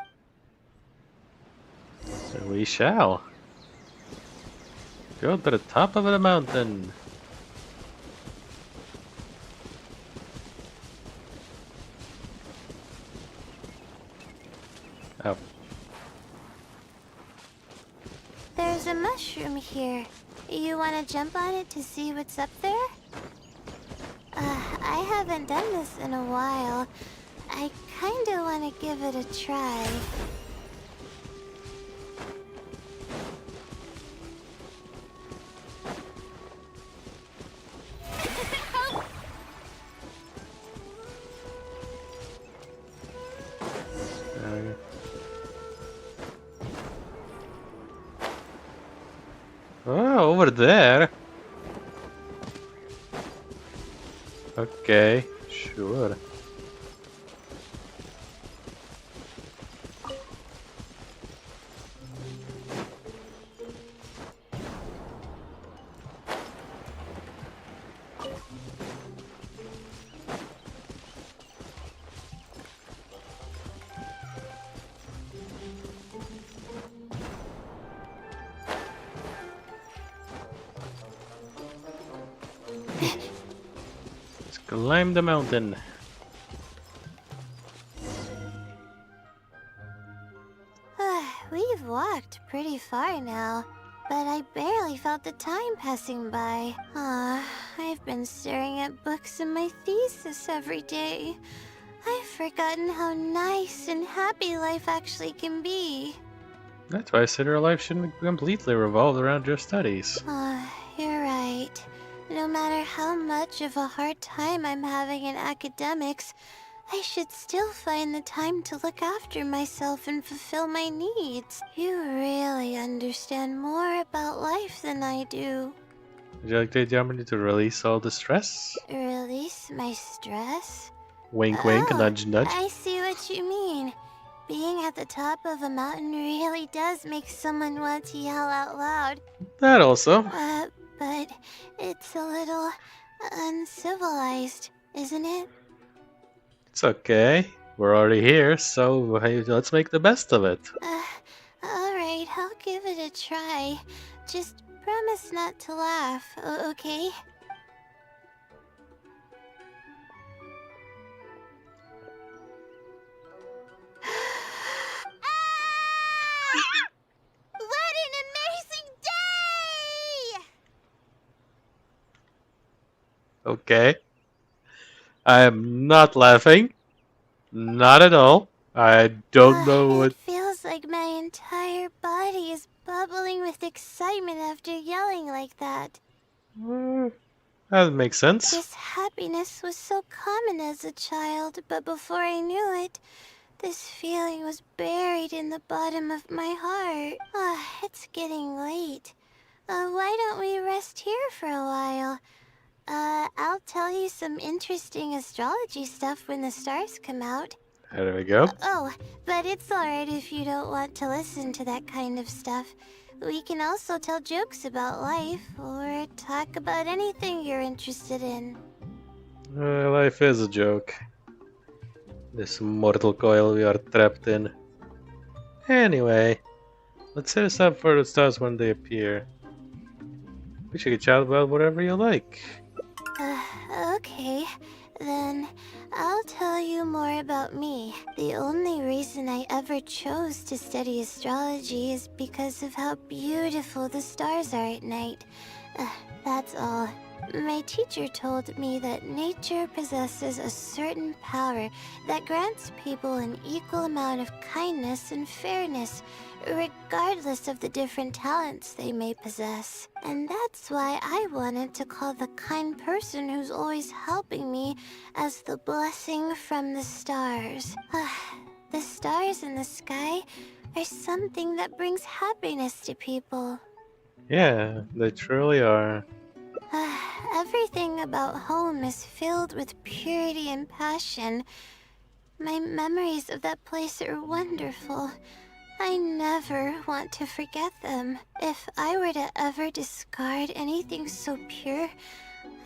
We shall. Go to the top of the mountain. Oh. There's a mushroom here. You want to jump on it to see what's up there? I haven't done this in a while. I kinda want to give it a try. Oh, over there. Okay, sure. Let's climb the mountain. We've walked pretty far now, but I barely felt the time passing by. I've been staring at books in my thesis every day. I've forgotten how nice and happy life actually can be. That's why I said your life shouldn't completely revolve around your studies. You're right. No matter how much of a hard time I'm having in academics, I should still find the time to look after myself and fulfill my needs. You really understand more about life than I do. Would you like the opportunity to release all the stress? Release my stress? Wink, wink, nudge, nudge. I see what you mean. Being at the top of a mountain really does make someone want to yell out loud. That also. But it's a little uncivilized, isn't it? It's okay. We're already here, so hey, let's make the best of it. Alright, I'll give it a try. Just promise not to laugh, okay? What an amazing day! Okay. I am not laughing. Not at all. I don't know what... It feels like my entire body is bubbling with excitement after yelling like that. That makes sense. This happiness was so common as a child, but before I knew it, this feeling was buried in the bottom of my heart. It's getting late. Why don't we rest here for a while? I'll tell you some interesting astrology stuff when the stars come out. There we go. Oh, but it's alright if you don't want to listen to that kind of stuff. We can also tell jokes about life, or talk about anything you're interested in. Life is a joke. This mortal coil we are trapped in. Anyway, let's set us up for the stars when they appear. We should chat about whatever you like. Okay, then I'll tell you more about me. The only reason I ever chose to study astrology is because of how beautiful the stars are at night. That's all. My teacher told me that nature possesses a certain power that grants people an equal amount of kindness and fairness, regardless of the different talents they may possess. And that's why I wanted to call the kind person who's always helping me as the blessing from the stars. The stars in the sky are something that brings happiness to people. Yeah, they truly are. Everything about home is filled with purity and passion. My memories of that place are wonderful. I never want to forget them. If I were to ever discard anything so pure,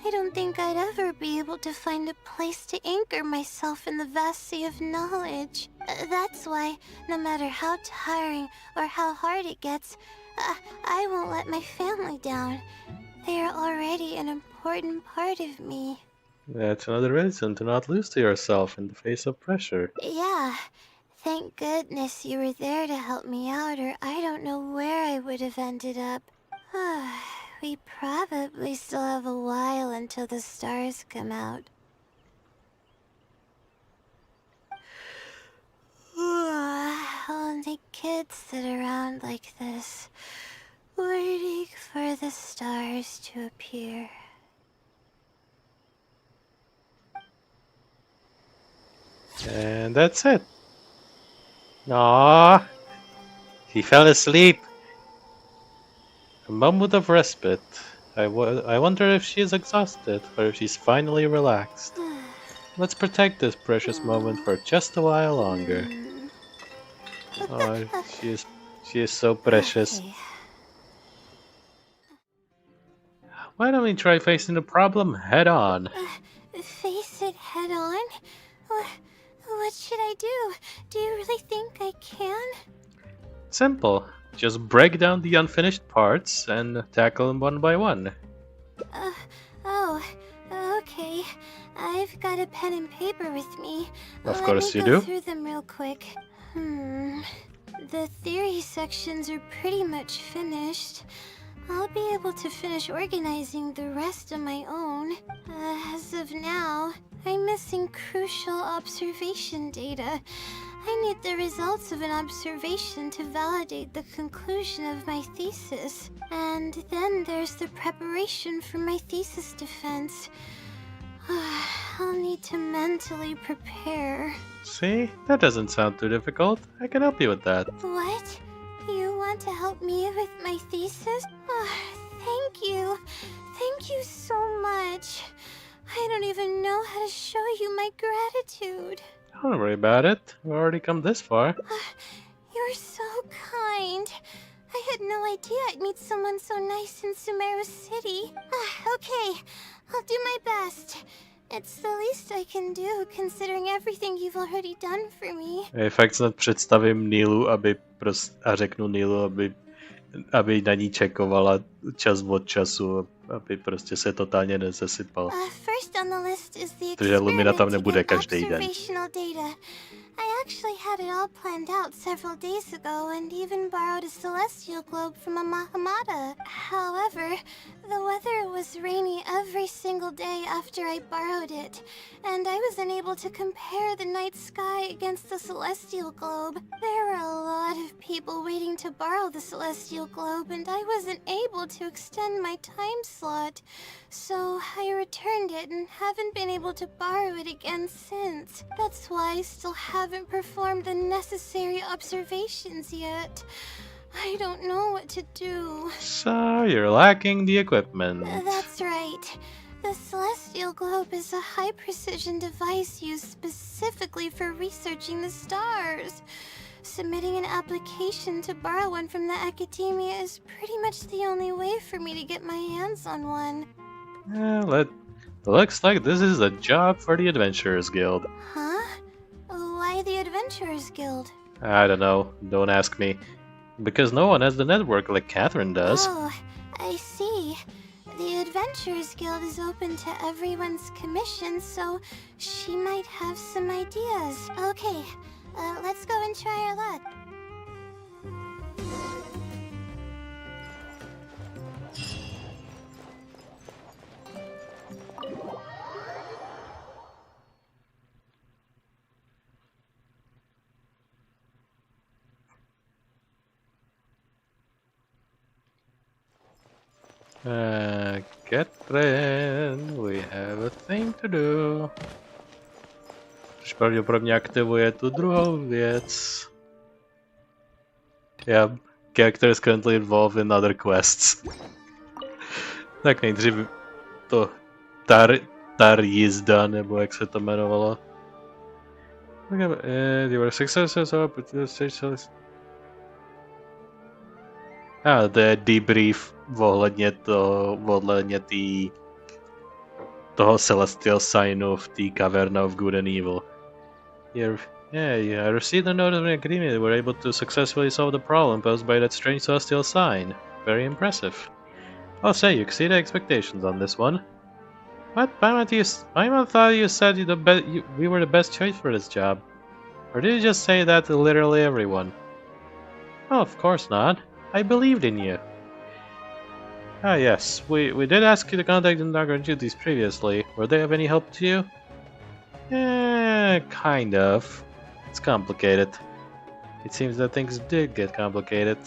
I don't think I'd ever be able to find a place to anchor myself in the vast sea of knowledge. That's why, no matter how tiring or how hard it gets, I won't let my family down. They are already an important part of me. That's another reason to not lose to yourself in the face of pressure. Yeah. Thank goodness you were there to help me out, or I don't know where I would have ended up. We probably still have a while until the stars come out. Only kids sit around like this, waiting for the stars to appear. And that's it. Aww, he fell asleep. A moment of respite. I wonder if she is exhausted or if she's finally relaxed. Let's protect this precious moment for just a while longer. Oh, she is so precious. Okay. Why don't we try facing the problem head on? Face it head on? What should I do? Do you really think I can? Simple. Just break down the unfinished parts and tackle them one by one. Okay. I've got a pen and paper with me. Of course you Let me go do. through them real quick. The theory sections are pretty much finished. I'll be able to finish organizing the rest on my own. As of now, I'm missing crucial observation data. I need the results of an observation to validate the conclusion of my thesis. And then there's the preparation for my thesis defense. I'll need to mentally prepare. See? That doesn't sound too difficult. I can help you with that. What? You want to help me with my thesis? Thank you. Thank you so much. I don't even know how to show you my gratitude. Don't worry about it. We've already come this far. You're so kind. I had no idea I'd meet someone so nice in Sumeru City. Okay, I'll do my best. It's the least I can do, considering everything you've already done for me. Fakt snad představím Nilu, a řeknu Nilu, aby na ní čekovala čas od času, aby prostě se totálně nezasypal. First on the list is the Protože Lumina tam experiment nebude to get každý den. observational data. I actually had it all planned out several days ago and even borrowed a celestial globe from a Mahamada. However, The weather was rainy every single day after I borrowed it, and I was unable to compare the night sky against the celestial globe. There were a lot of people waiting to borrow the celestial globe, and I wasn't able to extend my time slot. So I returned it and haven't been able to borrow it again since. That's why I still haven't performed the necessary observations yet. I don't know what to do. So you're lacking the equipment. That's right. The celestial globe is a high-precision device used specifically for researching the stars. Submitting an application to borrow one from the academia is pretty much the only way for me to get my hands on one. Well, it looks like this is a job for the Adventurers Guild. Huh? Why the Adventurers Guild? I don't know. Don't ask me. Because no one has the network like Catherine does. Oh, I see. The Adventurers Guild is open to everyone's commission, so she might have some ideas. Okay, let's go and try our luck. Catherine, we have a thing to do. Což pravděpodobně aktivuje tu druhou věc. Yeah, character is currently involved in other quests. Tak nejdřív to tar jízda, nebo jak se to jmenovalo. You were successful, to je debrief ohledně toho Celestial Signu v té Cavern of Good and Evil. You received a note of the academia that were able to successfully solve the problem posed by that strange Celestial Sign. Very impressive. I'll say you exceeded expectations on this one. What? Paimon thought you said we were the best choice for this job. Or did you just say that to literally everyone? Oh, of course not. I believed in you. Ah yes, we did ask you to contact the Nagar duties previously. Were they of any help to you? Kind of. It's complicated. It seems that things did get complicated.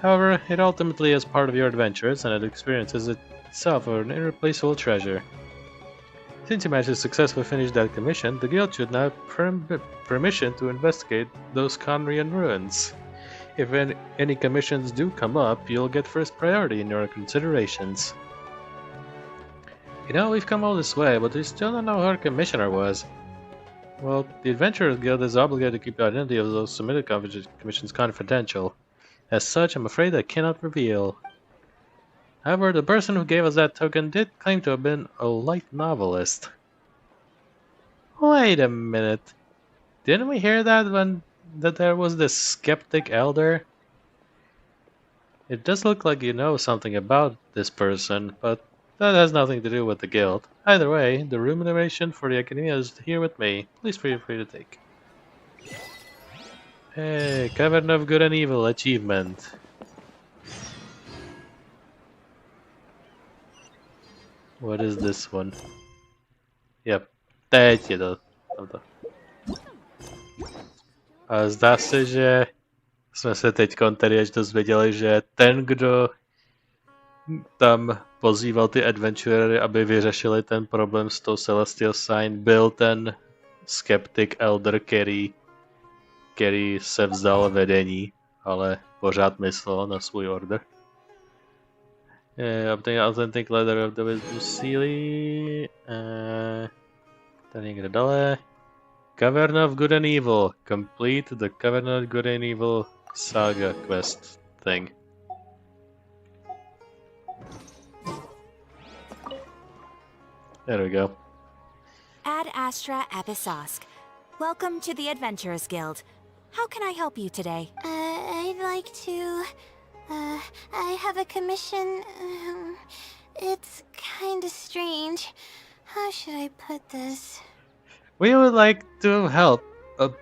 However, it ultimately is part of your adventures, and it experiences itself an irreplaceable treasure. Since you managed to successfully finish that commission, the guild should now have permission to investigate those Conrian ruins. If any commissions do come up, you'll get first priority in your considerations. You know, we've come all this way, but we still don't know who our commissioner was. Well, the Adventurers Guild is obligated to keep the identity of those submitted commissions confidential. As such, I'm afraid I cannot reveal. However, the person who gave us that token did claim to have been a light novelist. Wait a minute. Didn't we hear that there was this skeptic elder? It does look like you know something about this person, but that has nothing to do with the guild. Either way, the remuneration for the academia is here with me. Please feel free to take. Hey, Cavern of Good and Evil achievement. What is this one? Yep, teď je to. A zdá se, že jsme se teď tady až dozvěděli, že ten, kdo tam pozýval ty adventurery, aby vyřešili ten problém s tou Celestial Sign, byl ten skeptik Elder, který se vzdal vedení, ale pořád myslel na svůj order. Obtain authentic letter of the wisdom Seelie. Tady někde dále. Cavern of Good and Evil. Complete the Cavern of Good and Evil saga quest thing. There we go. Ad Astra Abyssosque. Welcome to the Adventurers Guild. How can I help you today? I'd like to... I have a commission. It's kinda strange. How should I put this? We would like to help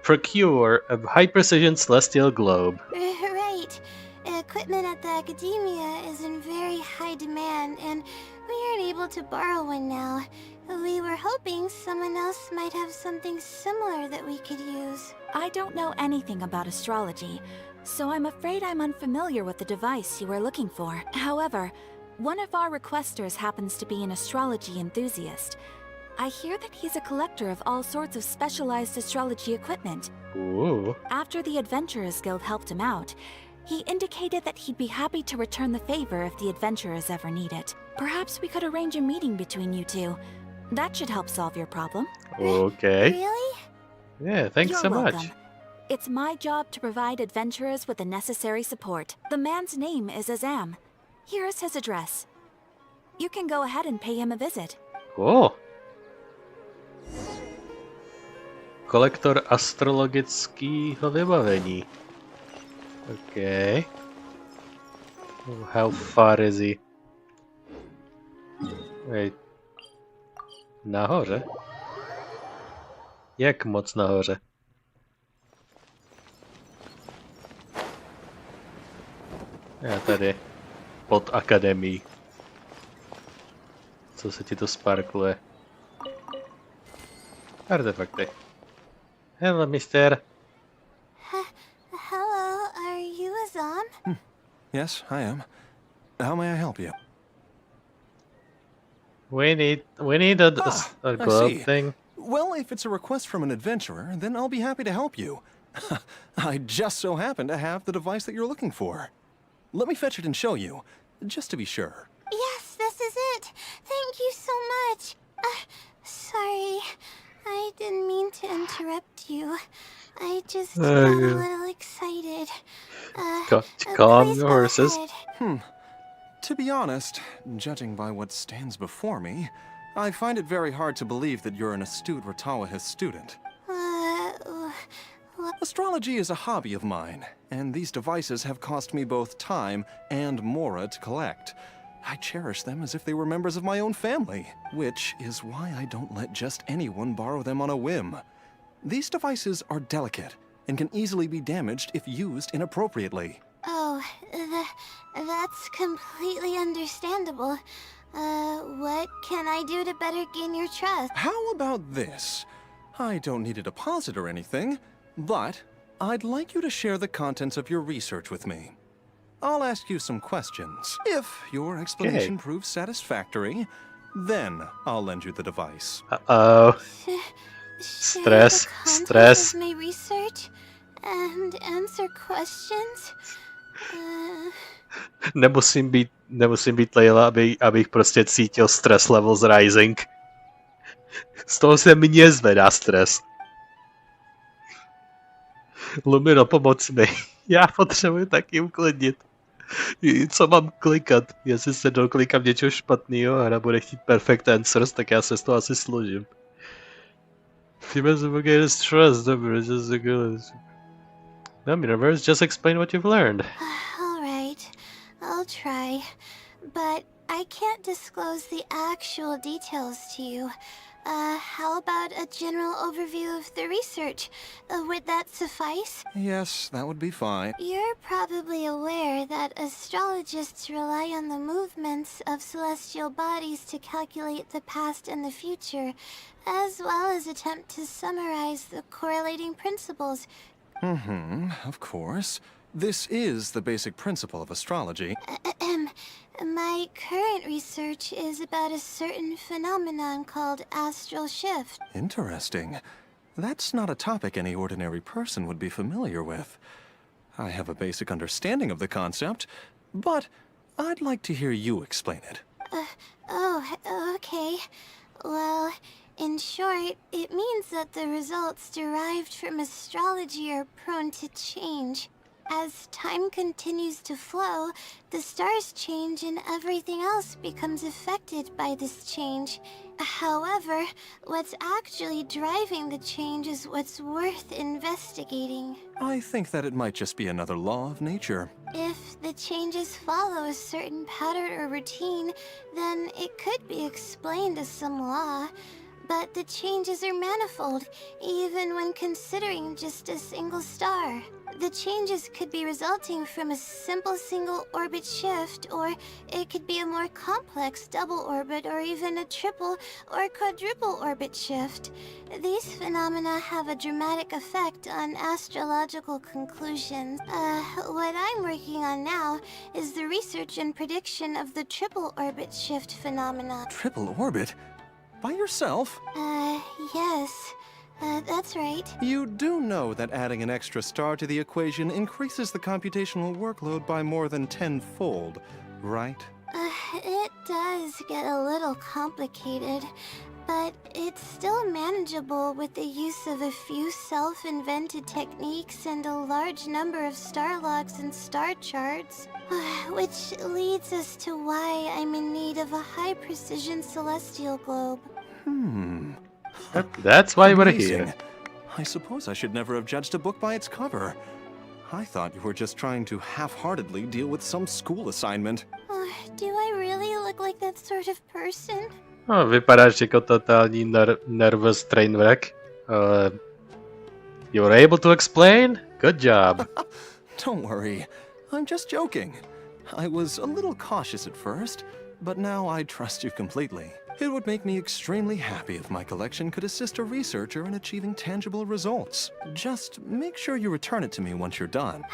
procure a high-precision celestial globe. Right. equipment at the academia is in very high demand, and we aren't able to borrow one now. We were hoping someone else might have something similar that we could use. I don't know anything about astrology, so I'm afraid I'm unfamiliar with the device you are looking for. However, one of our requesters happens to be an astrology enthusiast. I hear that he's a collector of all sorts of specialized astrology equipment. Ooh. After the Adventurers Guild helped him out, he indicated that he'd be happy to return the favor if the adventurers ever need it. Perhaps we could arrange a meeting between you two. That should help solve your problem. Okay. Really? Yeah, thanks You're so much. welcome. It's my job to provide adventurers with the necessary support. The man's name is Azam. Here's his address. You can go ahead and pay him a visit. Cool. Kolektor astrologického vybavení. Okay. How far is he? Wait. Nahoře? Jak moc nahoře? Já tady. Pod akademií. Co se ti to sparkluje? Artefakty. Hello, mister. Hello, are you Azam? Yes, I am. How may I help you? We need a I glove see. thing. Well, if it's a request from an adventurer, then I'll be happy to help you. I just so happen to have the device that you're looking for. Let me fetch it and show you, just to be sure. Yes, this is it. Thank you so much. Sorry, I didn't mean to interrupt you. I just got a little excited. Calm Please your go horses. ahead. To be honest, judging by what stands before me, I find it very hard to believe that you're an astute Ratawahist student. Astrology is a hobby of mine, and these devices have cost me both time and mora to collect. I cherish them as if they were members of my own family, which is why I don't let just anyone borrow them on a whim. These devices are delicate and can easily be damaged if used inappropriately. Oh, that's completely understandable. What can I do to better gain your trust? How about this? I don't need a deposit or anything, but I'd like you to share the contents of your research with me. I'll ask you some questions. If your explanation proves satisfactory, then I'll lend you the device. Uh-oh. Stress, stress. My research and answer questions. Nemusím být Layla, abych prostě cítil stres levels rising. Z toho se mě zvedá stres. Lumino, pomoc mi. Já potřebuji taky uklidnit. Co mám klikat? Jestli se doklikám něčeho špatného a hra bude chtít perfect answers, tak já se z toho asi složím. Just explain what you've learned. Alright, I'll try. But I can't disclose the actual details to you. How about a general overview of the research? Would that suffice? Yes, that would be fine. You're probably aware that astrologists rely on the movements of celestial bodies to calculate the past and the future, as well as attempt to summarize the correlating principles. Of course. This is the basic principle of astrology. My current research is about a certain phenomenon called astral shift. Interesting. That's not a topic any ordinary person would be familiar with. I have a basic understanding of the concept, but I'd like to hear you explain it. Okay. Well, in short, it means that the results derived from astrology are prone to change. As time continues to flow, the stars change and everything else becomes affected by this change. However, what's actually driving the change is what's worth investigating. I think that it might just be another law of nature. If the changes follow a certain pattern or routine, then it could be explained as some law. but the changes are manifold, even when considering just a single star. The changes could be resulting from a simple single orbit shift, or it could be a more complex double orbit, or even a triple or quadruple orbit shift. These phenomena have a dramatic effect on astrological conclusions. What I'm working on now is the research and prediction of the triple orbit shift phenomena. Triple orbit? By yourself? Yes. That's right. You do know that adding an extra star to the equation increases the computational workload by more than 10-fold, right? It does get a little complicated, but it's still manageable with the use of a few self-invented techniques and a large number of star logs and star charts. Which leads us to why I'm in need of a high-precision celestial globe. That's why we're Amazing. here. I suppose I should never have judged a book by its cover. I thought you were just trying to half-heartedly deal with some school assignment. Do I really look like that sort of person? No, vypadáš jako totální nervous train wreck. You were able to explain? Good job. Don't worry, I'm just joking. I was a little cautious at first, but now I trust you completely. It would make me extremely happy if my collection could assist a researcher in achieving tangible results. Just make sure you return it to me once you're done.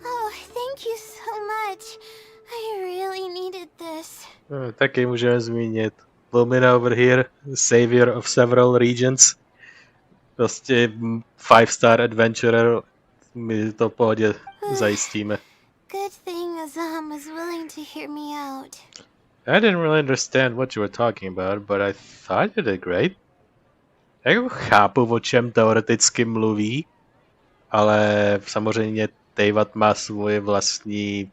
Oh, thank you so much. I really needed this. Taky můžeme zmínit Lumine over here, savior of several regions. Prostě 5-star adventurer, my to v pohodě zajistíme. Good thing Azam was willing to hear me out. I didn't really understand what you were talking about, but I thought you did great. Jako chápu, o čem teoreticky mluví, ale samozřejmě Teyvat má svůj vlastní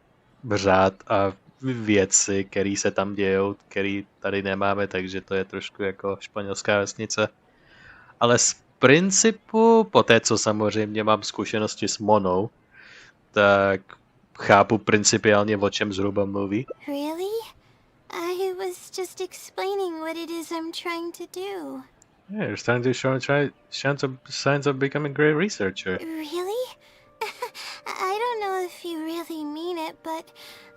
řád a věci, které se tam dějou, které tady nemáme, takže to je trošku jako španělská vesnice. Ale z principu, po té, co samozřejmě mám zkušenosti s Monou, tak chápu principiálně, o čem zhruba mluví. Really? I was just explaining what it is I'm trying to do. Yeah, you're starting to show signs of becoming a great researcher. Really? I don't know if you really mean it, but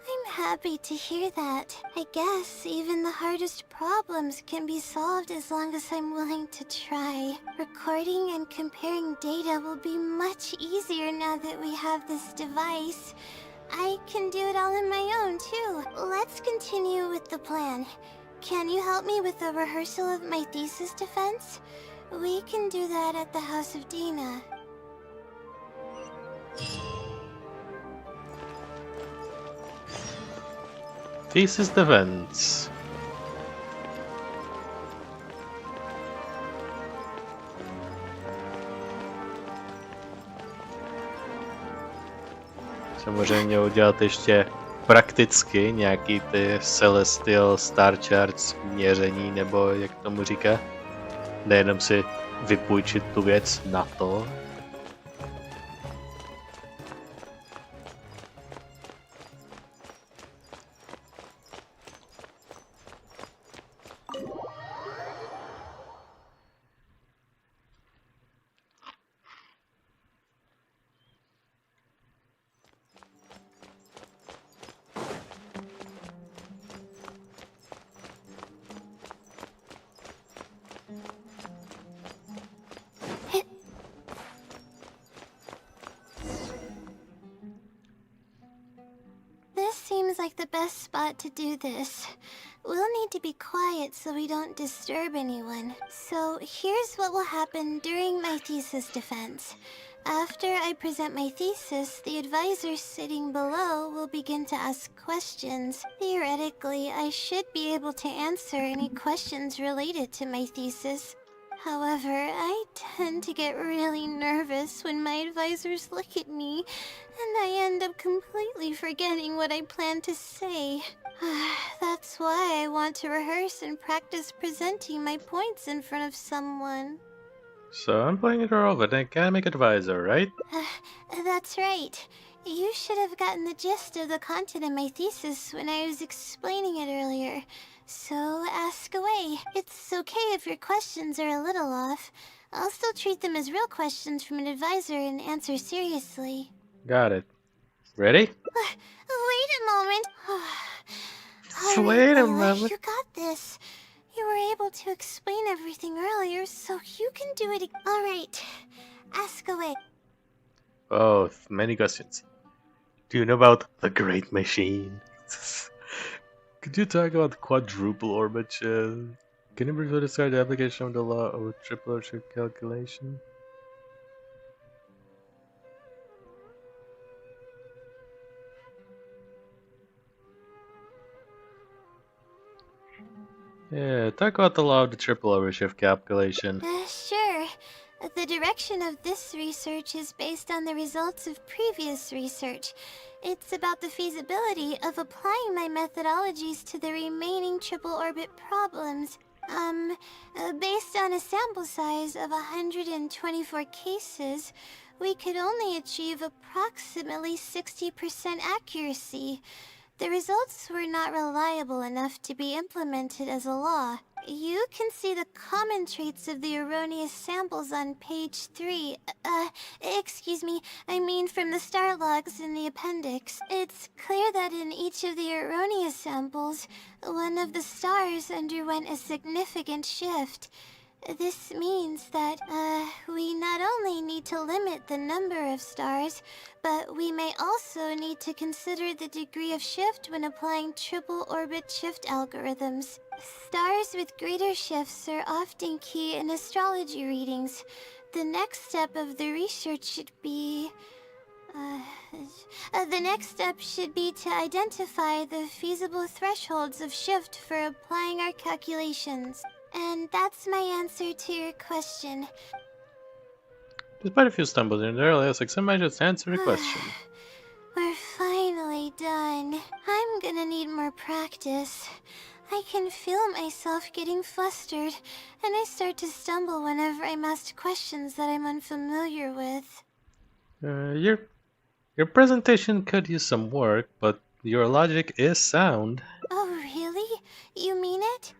I'm happy to hear that. I guess even the hardest problems can be solved as long as I'm willing to try. Recording and comparing data will be much easier now that we have this device. I can do it all on my own, too. Let's continue with the plan. Can you help me with the rehearsal of my thesis defense? We can do that at the House of Dina. Thesis defense. Samozřejmě udělat ještě prakticky nějaký ty celestial star charts měření, nebo jak tomu říká. Nejenom si vypůjčit tu věc na to. Like the best spot to do this. We'll need to be quiet so we don't disturb anyone. So here's what will happen during my thesis defense. After I present my thesis, the advisor sitting below will begin to ask questions. Theoretically, I should be able to answer any questions related to my thesis. However, I tend to get really nervous when my advisors look at me, and I end up completely forgetting what I plan to say. That's why I want to rehearse and practice presenting my points in front of someone. So I'm playing it role of an academic advisor, right? That's right. You should have gotten the gist of the content of my thesis when I was explaining it earlier. So ask away. It's okay if your questions are a little off. I'll still treat them as real questions from an advisor and answer seriously. Got it. Ready? Wait a moment. All right, Wait a Layla, moment. you got this. You were able to explain everything earlier, so you can do it. All right. Ask away. Oh, many questions. Do you know about the Great Machine? Could you talk about quadruple orbit shift? Can you briefly describe the application of the law of triple shift calculation? Yeah, talk about the law of the triple overshift calculation. Sure. The direction of this research is based on the results of previous research. It's about the feasibility of applying my methodologies to the remaining triple orbit problems. Based on a sample size of 124 cases, we could only achieve approximately 60% accuracy. The results were not reliable enough to be implemented as a law. You can see the common traits of the erroneous samples on page 3. Excuse me, I mean from the star logs in the appendix. It's clear that in each of the erroneous samples, one of the stars underwent a significant shift. This means that, we not only need to limit the number of stars, but we may also need to consider the degree of shift when applying triple orbit shift algorithms. Stars with greater shifts are often key in astrology readings. The next step of the research should be... the next step should be to identify the feasible thresholds of shift for applying our calculations. And that's my answer to your question. Despite a few stumbles in the earlier section, I just answered the question. We're finally done. I'm gonna need more practice. I can feel myself getting flustered, and I start to stumble whenever I'm asked questions that I'm unfamiliar with. Your presentation could use some work, but your logic is sound. Oh, really? You mean it?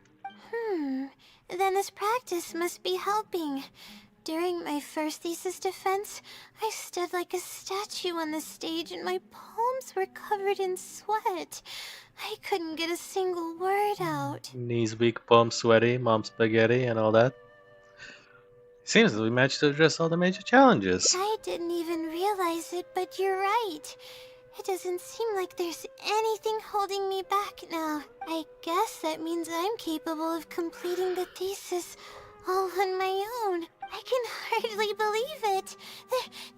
Then this practice must be helping. During my first thesis defense, I stood like a statue on the stage and my palms were covered in sweat. I couldn't get a single word out. Knees weak, palms sweaty, mom spaghetti, and all that. Seems that we managed to address all the major challenges. I didn't even realize it, but you're right. It doesn't seem like there's anything holding me back now. I guess that means I'm capable of completing the thesis all on my own. I can hardly believe it.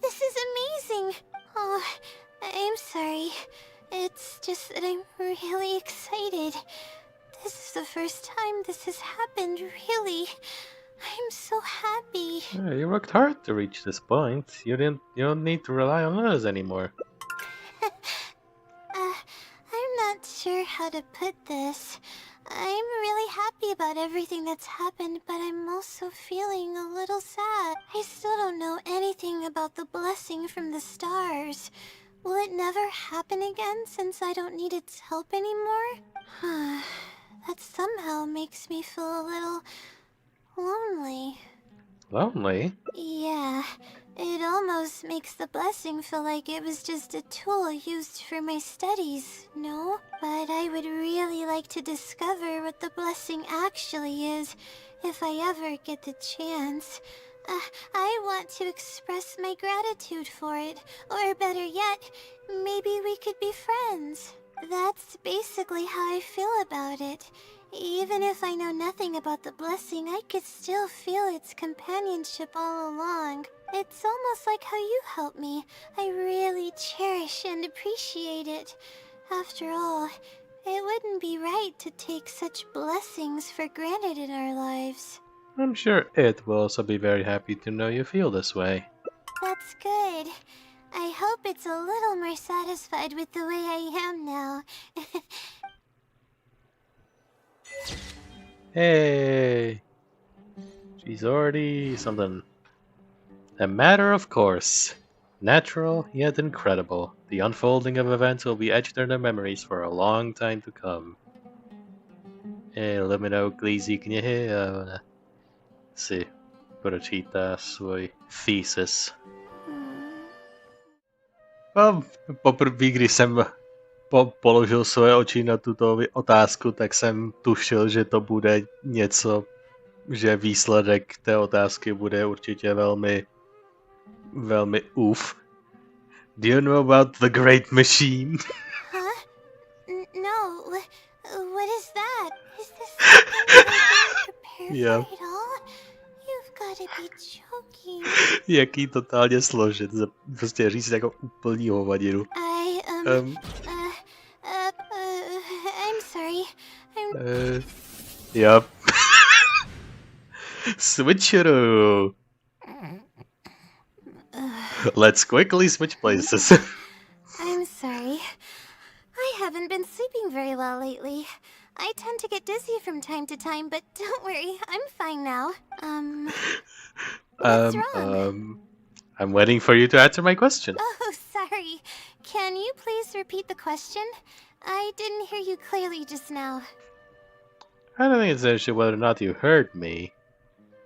This is amazing. Oh, I'm sorry. It's just that I'm really excited. This is the first time this has happened, really. I'm so happy. Yeah, you worked hard to reach this point. You don't need to rely on others anymore. I'm not sure how to put this. I'm really happy about everything that's happened, but I'm also feeling a little sad. I still don't know anything about the blessing from the stars. Will it never happen again since I don't need its help anymore? That somehow makes me feel a little lonely. Lonely? Yeah, it almost makes the blessing feel like it was just a tool used for my studies, no? But I would really like to discover what the blessing actually is, if I ever get the chance. I want to express my gratitude for it, or better yet, maybe we could be friends. That's basically how I feel about it. Even if I know nothing about the blessing, I could still feel its companionship all along. It's almost like how you helped me. I really cherish and appreciate it. After all, it wouldn't be right to take such blessings for granted in our lives. I'm sure it will also be very happy to know you feel this way. That's good. I hope it's a little more satisfied with the way I am now. Hey! She's already something. A matter of course. Natural, yet incredible. The unfolding of events will be etched in their memories for a long time to come. Lumine uklízí knihy a ona si pročítá svůj thesis. A poprvé, když jsem položil své oči na tuto otázku, tak jsem tušil, že to bude něco, že výsledek té otázky bude určitě velmi Do you know about the Great Machine? Huh? No. What is that? Is this something that I didn't prepare Yeah. for at all? You've got to be joking. Jaký totálně složit, prostě říct jako úplný hovadinu. I'm sorry. Yep. Switcheroo. Let's quickly switch places. I'm sorry. I haven't been sleeping very well lately. I tend to get dizzy from time to time, but don't worry, I'm fine now. What's wrong? I'm waiting for you to answer my question. Oh, sorry. Can you please repeat the question? I didn't hear you clearly just now. I don't think it's an issue whether or not you heard me.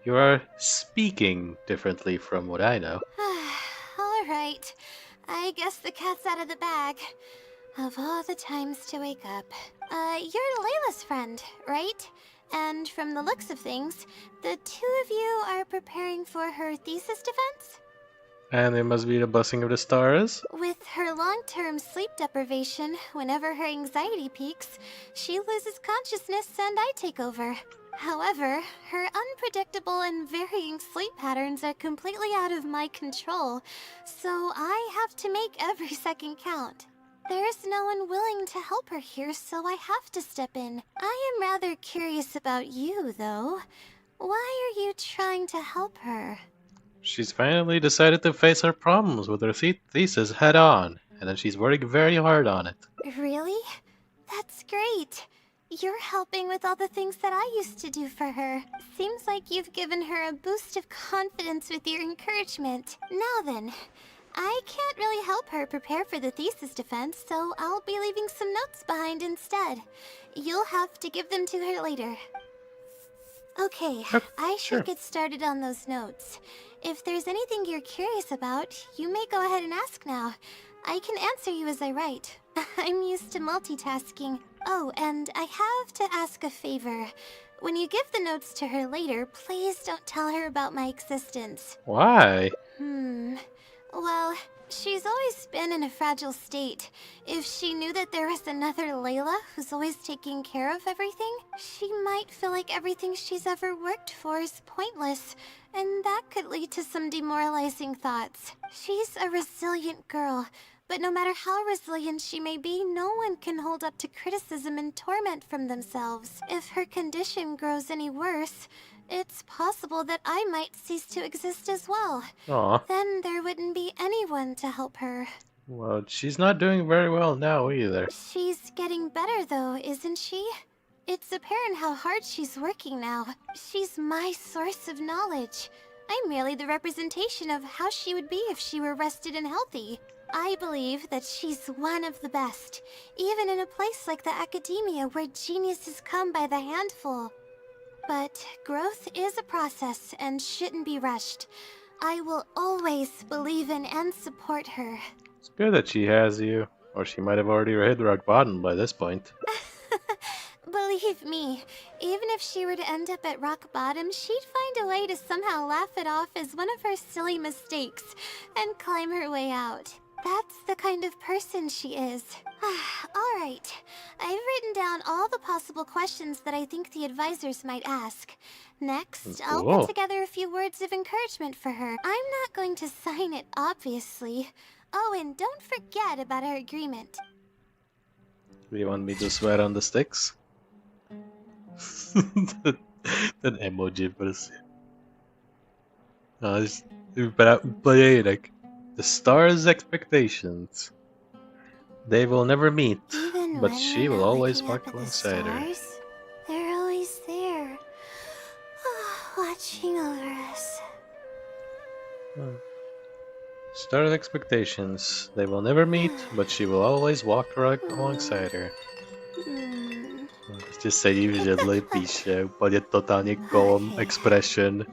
You are speaking differently from what I know. Alright. I guess the cat's out of the bag. Of all the times to wake up. You're Layla's friend, right? And from the looks of things, the two of you are preparing for her thesis defense? And it must be the blessing of the stars? With her long-term sleep deprivation, whenever her anxiety peaks, she loses consciousness and I take over. However, her unpredictable and varying sleep patterns are completely out of my control, so I have to make every second count. There's no one willing to help her here, so I have to step in. I am rather curious about you, though. Why are you trying to help her? She's finally decided to face her problems with her thesis head on, and then she's working very hard on it. Really? That's great. You're helping with all the things that I used to do for her. Seems like you've given her a boost of confidence with your encouragement. Now then, I can't really help her prepare for the thesis defense, so I'll be leaving some notes behind instead. You'll have to give them to her later. Okay, I should get started on those notes. If there's anything you're curious about, you may go ahead and ask now. I can answer you as I write. I'm used to multitasking. Oh, and I have to ask a favor. When you give the notes to her later, please don't tell her about my existence. Why? Well, she's always been in a fragile state. If she knew that there was another Layla who's always taking care of everything, she might feel like everything she's ever worked for is pointless, and that could lead to some demoralizing thoughts. She's a resilient girl, but no matter how resilient she may be, no one can hold up to criticism and torment from themselves. If her condition grows any worse, it's possible that I might cease to exist as well. Aw. Then there wouldn't be anyone to help her. Well, she's not doing very well now either. She's getting better though, isn't she? It's apparent how hard she's working now. She's my source of knowledge. I'm merely the representation of how she would be if she were rested and healthy. I believe that she's one of the best, even in a place like the academia where geniuses come by the handful. But growth is a process and shouldn't be rushed. I will always believe in and support her. It's good that she has you, or she might have already hit rock bottom by this point. Believe me, even if she were to end up at rock bottom, she'd find a way to somehow laugh it off as one of her silly mistakes and climb her way out. That's the kind of person she is. Alright, I've written down all the possible questions that I think the advisors might ask. Next, I'll put together a few words of encouragement for her. I'm not going to sign it, obviously. Oh, and don't forget about our agreement. Do you want me to swear on the sticks? Ten emoji prostě. No, vypadá úplně jinak. The star's expectations. They will never meet, Even but when she we're will not always looking up walk at the alongside her. stars, they're always there, watching over us. Star's expectations. They will never meet, but she will always walk right alongside her. Prostě sedí v židli, píše, úplně totálně calm expression.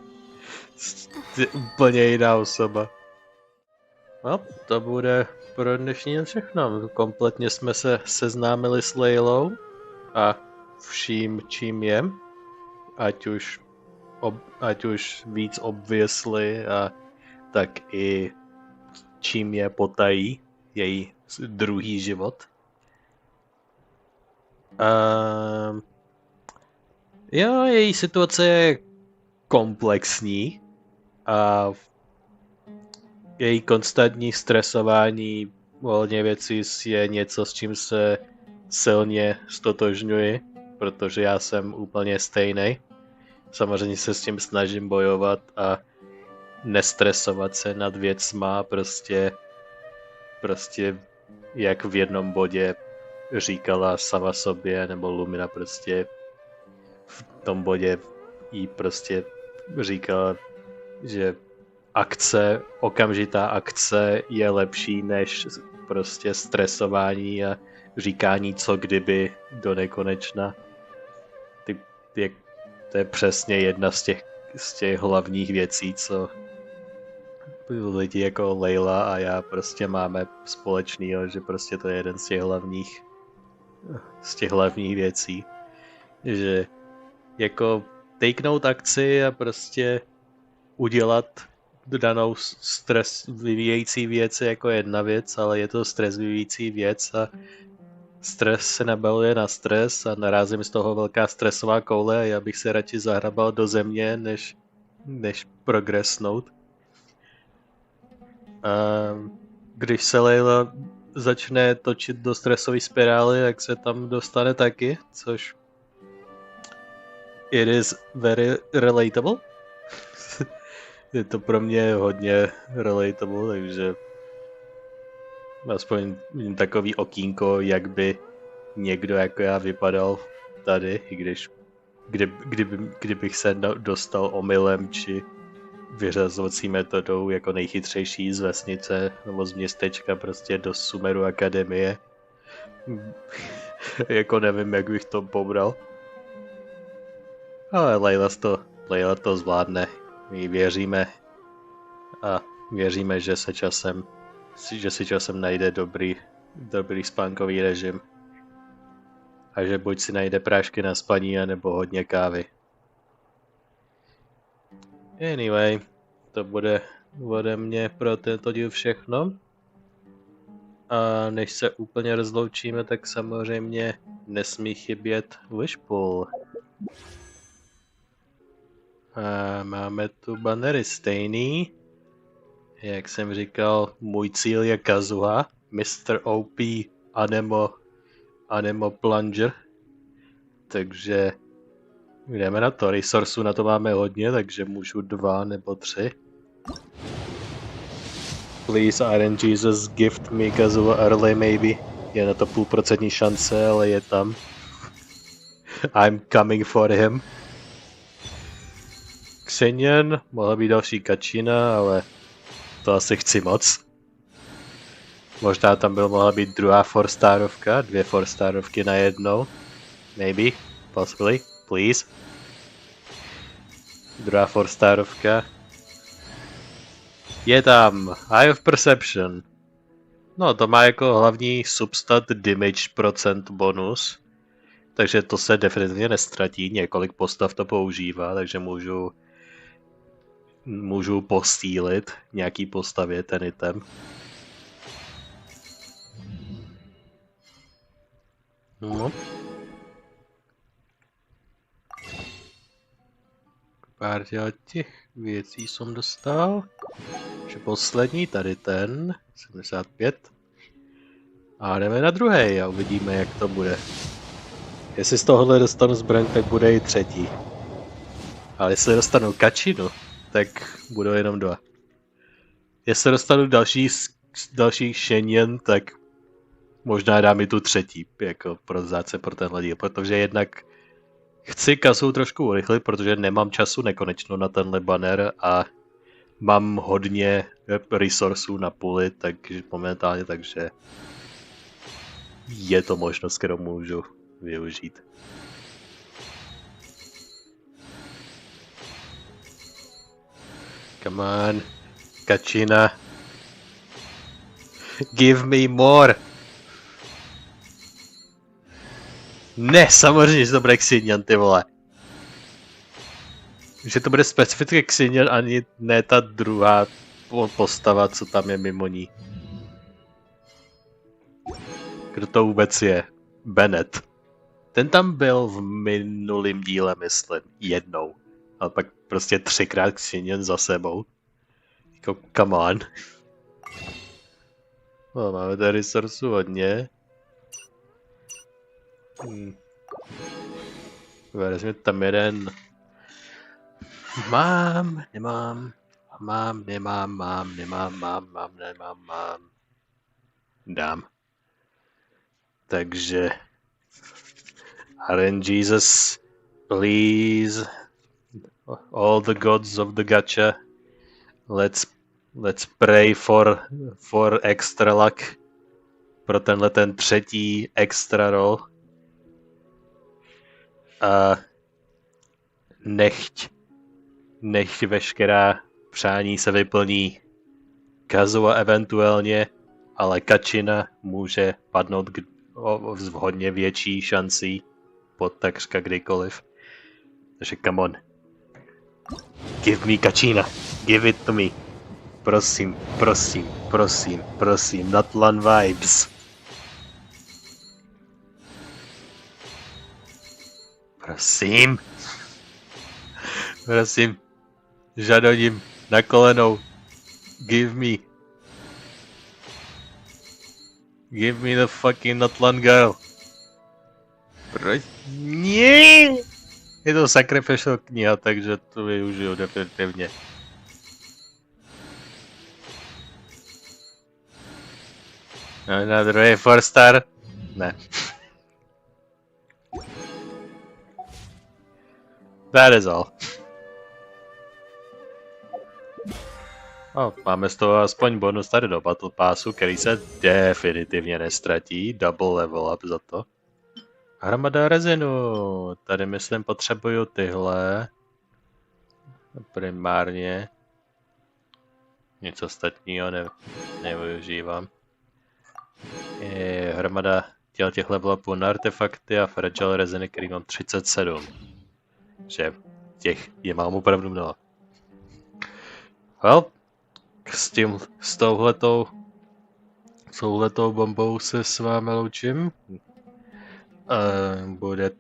Úplně jiná osoba. No, to bude pro dnešní všechno. Kompletně jsme se seznámili s Laylou a vším, čím je. Ať už víc obvěsli a tak i čím je potají její druhý život. Jo, její situace je komplexní a její konstantní stresování ohledně věcí je něco, s čím se silně stotožňuji, protože já jsem úplně stejný. Samozřejmě se s tím snažím bojovat a nestresovat se nad věcma, prostě jak v jednom bodě říkala sama sobě, nebo Lumina prostě v tom bodě jí prostě říkala, že okamžitá akce je lepší než prostě stresování a říkání co kdyby do nekonečna. To je přesně jedna z těch hlavních věcí, co lidi jako Layla a já prostě máme společného, že prostě to je jeden z těch hlavních věcí, že jako takenout akci a prostě udělat danou stres vyvíjející věc je jako jedna věc, ale je to stres vyvíjející věc a stres se nabaluje na stres a narazím z toho velká stresová koule a já bych se radši zahrabal do země, než progresnout. A když se Layla začne točit do stresové spirály, tak se tam dostane taky, což it is very relatable. Je to pro mě hodně relatable, takže aspoň takový okýnko, jak by někdo jako já vypadal tady, i když kdybych se dostal omylem či vyřazovací metodou jako nejchytřejší z vesnice nebo z městečka prostě do Sumeru akademie. Jako nevím, jak bych to pobral. Ale Layla to zvládne. My věříme a věříme, že si časem najde dobrý spánkový režim. A že buď si najde prášky na spaní, anebo hodně kávy. Anyway, to bude ode mě pro tento díl všechno. A než se úplně rozloučíme, tak samozřejmě nesmí chybět wishpool. A máme tu bannery stejný. Jak jsem říkal, můj cíl je Kazuha, Mr. OP Anemo Plunger. Takže jdeme na to. Resourceů na to máme hodně, takže můžu 2 nebo 3. Please RNG Jesus gift me Kazuha early maybe. Je na to 0,5% šance, ale je tam. I'm coming for him. Xenian, mohla být další kačina, ale to asi chci moc. Možná tam mohla být druhá 4-starovka, 2 4-starovky najednou. Maybe, possibly, please. Druhá 4-starovka. Je tam, Eye of Perception. No, to má jako hlavní substat damage procent bonus. Takže to se definitivně nestratí, několik postav to používá, takže můžu posílit nějaký postavě ten item. No. Pár těch věcí jsem dostal. Že poslední, tady ten, 75. A jdeme na druhý a uvidíme, jak to bude. Jestli z tohohle dostanu zbraň, tak bude i třetí. Ale jestli dostanu kačinu, tak budou jenom 2. Jestli dostanu další šenien, tak možná dám i tu třetí, jako pro záce pro tenhle díl, protože jednak chci kasu trošku urychlit, protože nemám času nekonečno na tenhle banner a mám hodně resursů na puli, takže momentálně, takže je to možnost, kterou můžu využít. Come on. Kačina. Give me more. Ne, samozřejmě, že to bude Xinian, ty vole. Že to bude specificky Xinian, ani ne ta druhá postava, co tam je mimo ní. Kdo to vůbec je? Bennett. Ten tam byl v minulém díle, myslím, jednou. Ale pak prostě 3krát Xinian za sebou. Jako, come on. No, máme tady resursu hodně. Vezmi tam jeden. Nemám. Dám. Takže RNGesus, please. All the gods of the gacha. Let's pray for extra luck. Pro tenhle ten třetí extra roll. A nechť veškerá přání se vyplní. Kazua eventuálně, ale Kačina může padnout s hodně větší šancí pod takřka kdykoliv. Takže come on. Give me Kačina. Give it to me. Prosím. Natlan vibes. Prosím. Žadoním na kolenou. Give me the fucking Natlan girl. Nie! Je to sacrificial kniha, takže to využiju definitivně. Na druhý 4-star? Ne. That is all. Máme z toho aspoň bonus tady do Battle Passu, který se definitivně nestratí. Double level up za to. Hromada rezinu. Tady myslím potřebuju tyhle. Primárně. Nic ostatního nevyužívám. Je hromada těch level upů na artefakty a fragile reziny, který mám 37. Že těch je mám opravdu mnoho. Well, s touhletou bombou se s vámi loučím. Bude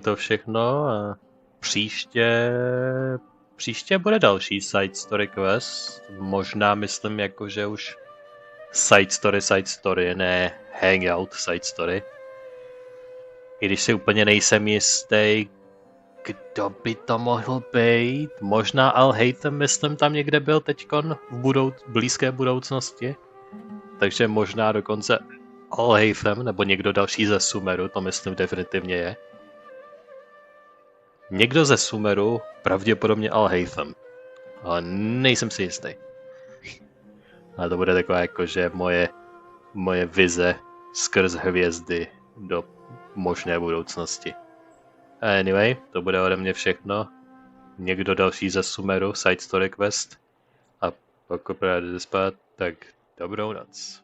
to všechno a příště bude další side story quest. Možná myslím jako, že už side story, ne hangout side story. I když si úplně nejsem jistý, kdo by to mohl být. Možná Al-Haytham, myslím, tam někde byl teďkon v blízké budoucnosti. Takže možná dokonce Al-Haytham, nebo někdo další ze Sumeru, to myslím definitivně je. Někdo ze Sumeru, pravděpodobně Al-Haytham. Ale nejsem si jistý. Ale to bude taková jakože moje vize skrz hvězdy do možné budoucnosti. Anyway, to bude ode mě všechno. Někdo další ze Sumeru, side story quest. A pokud jdete spát, tak dobrou noc.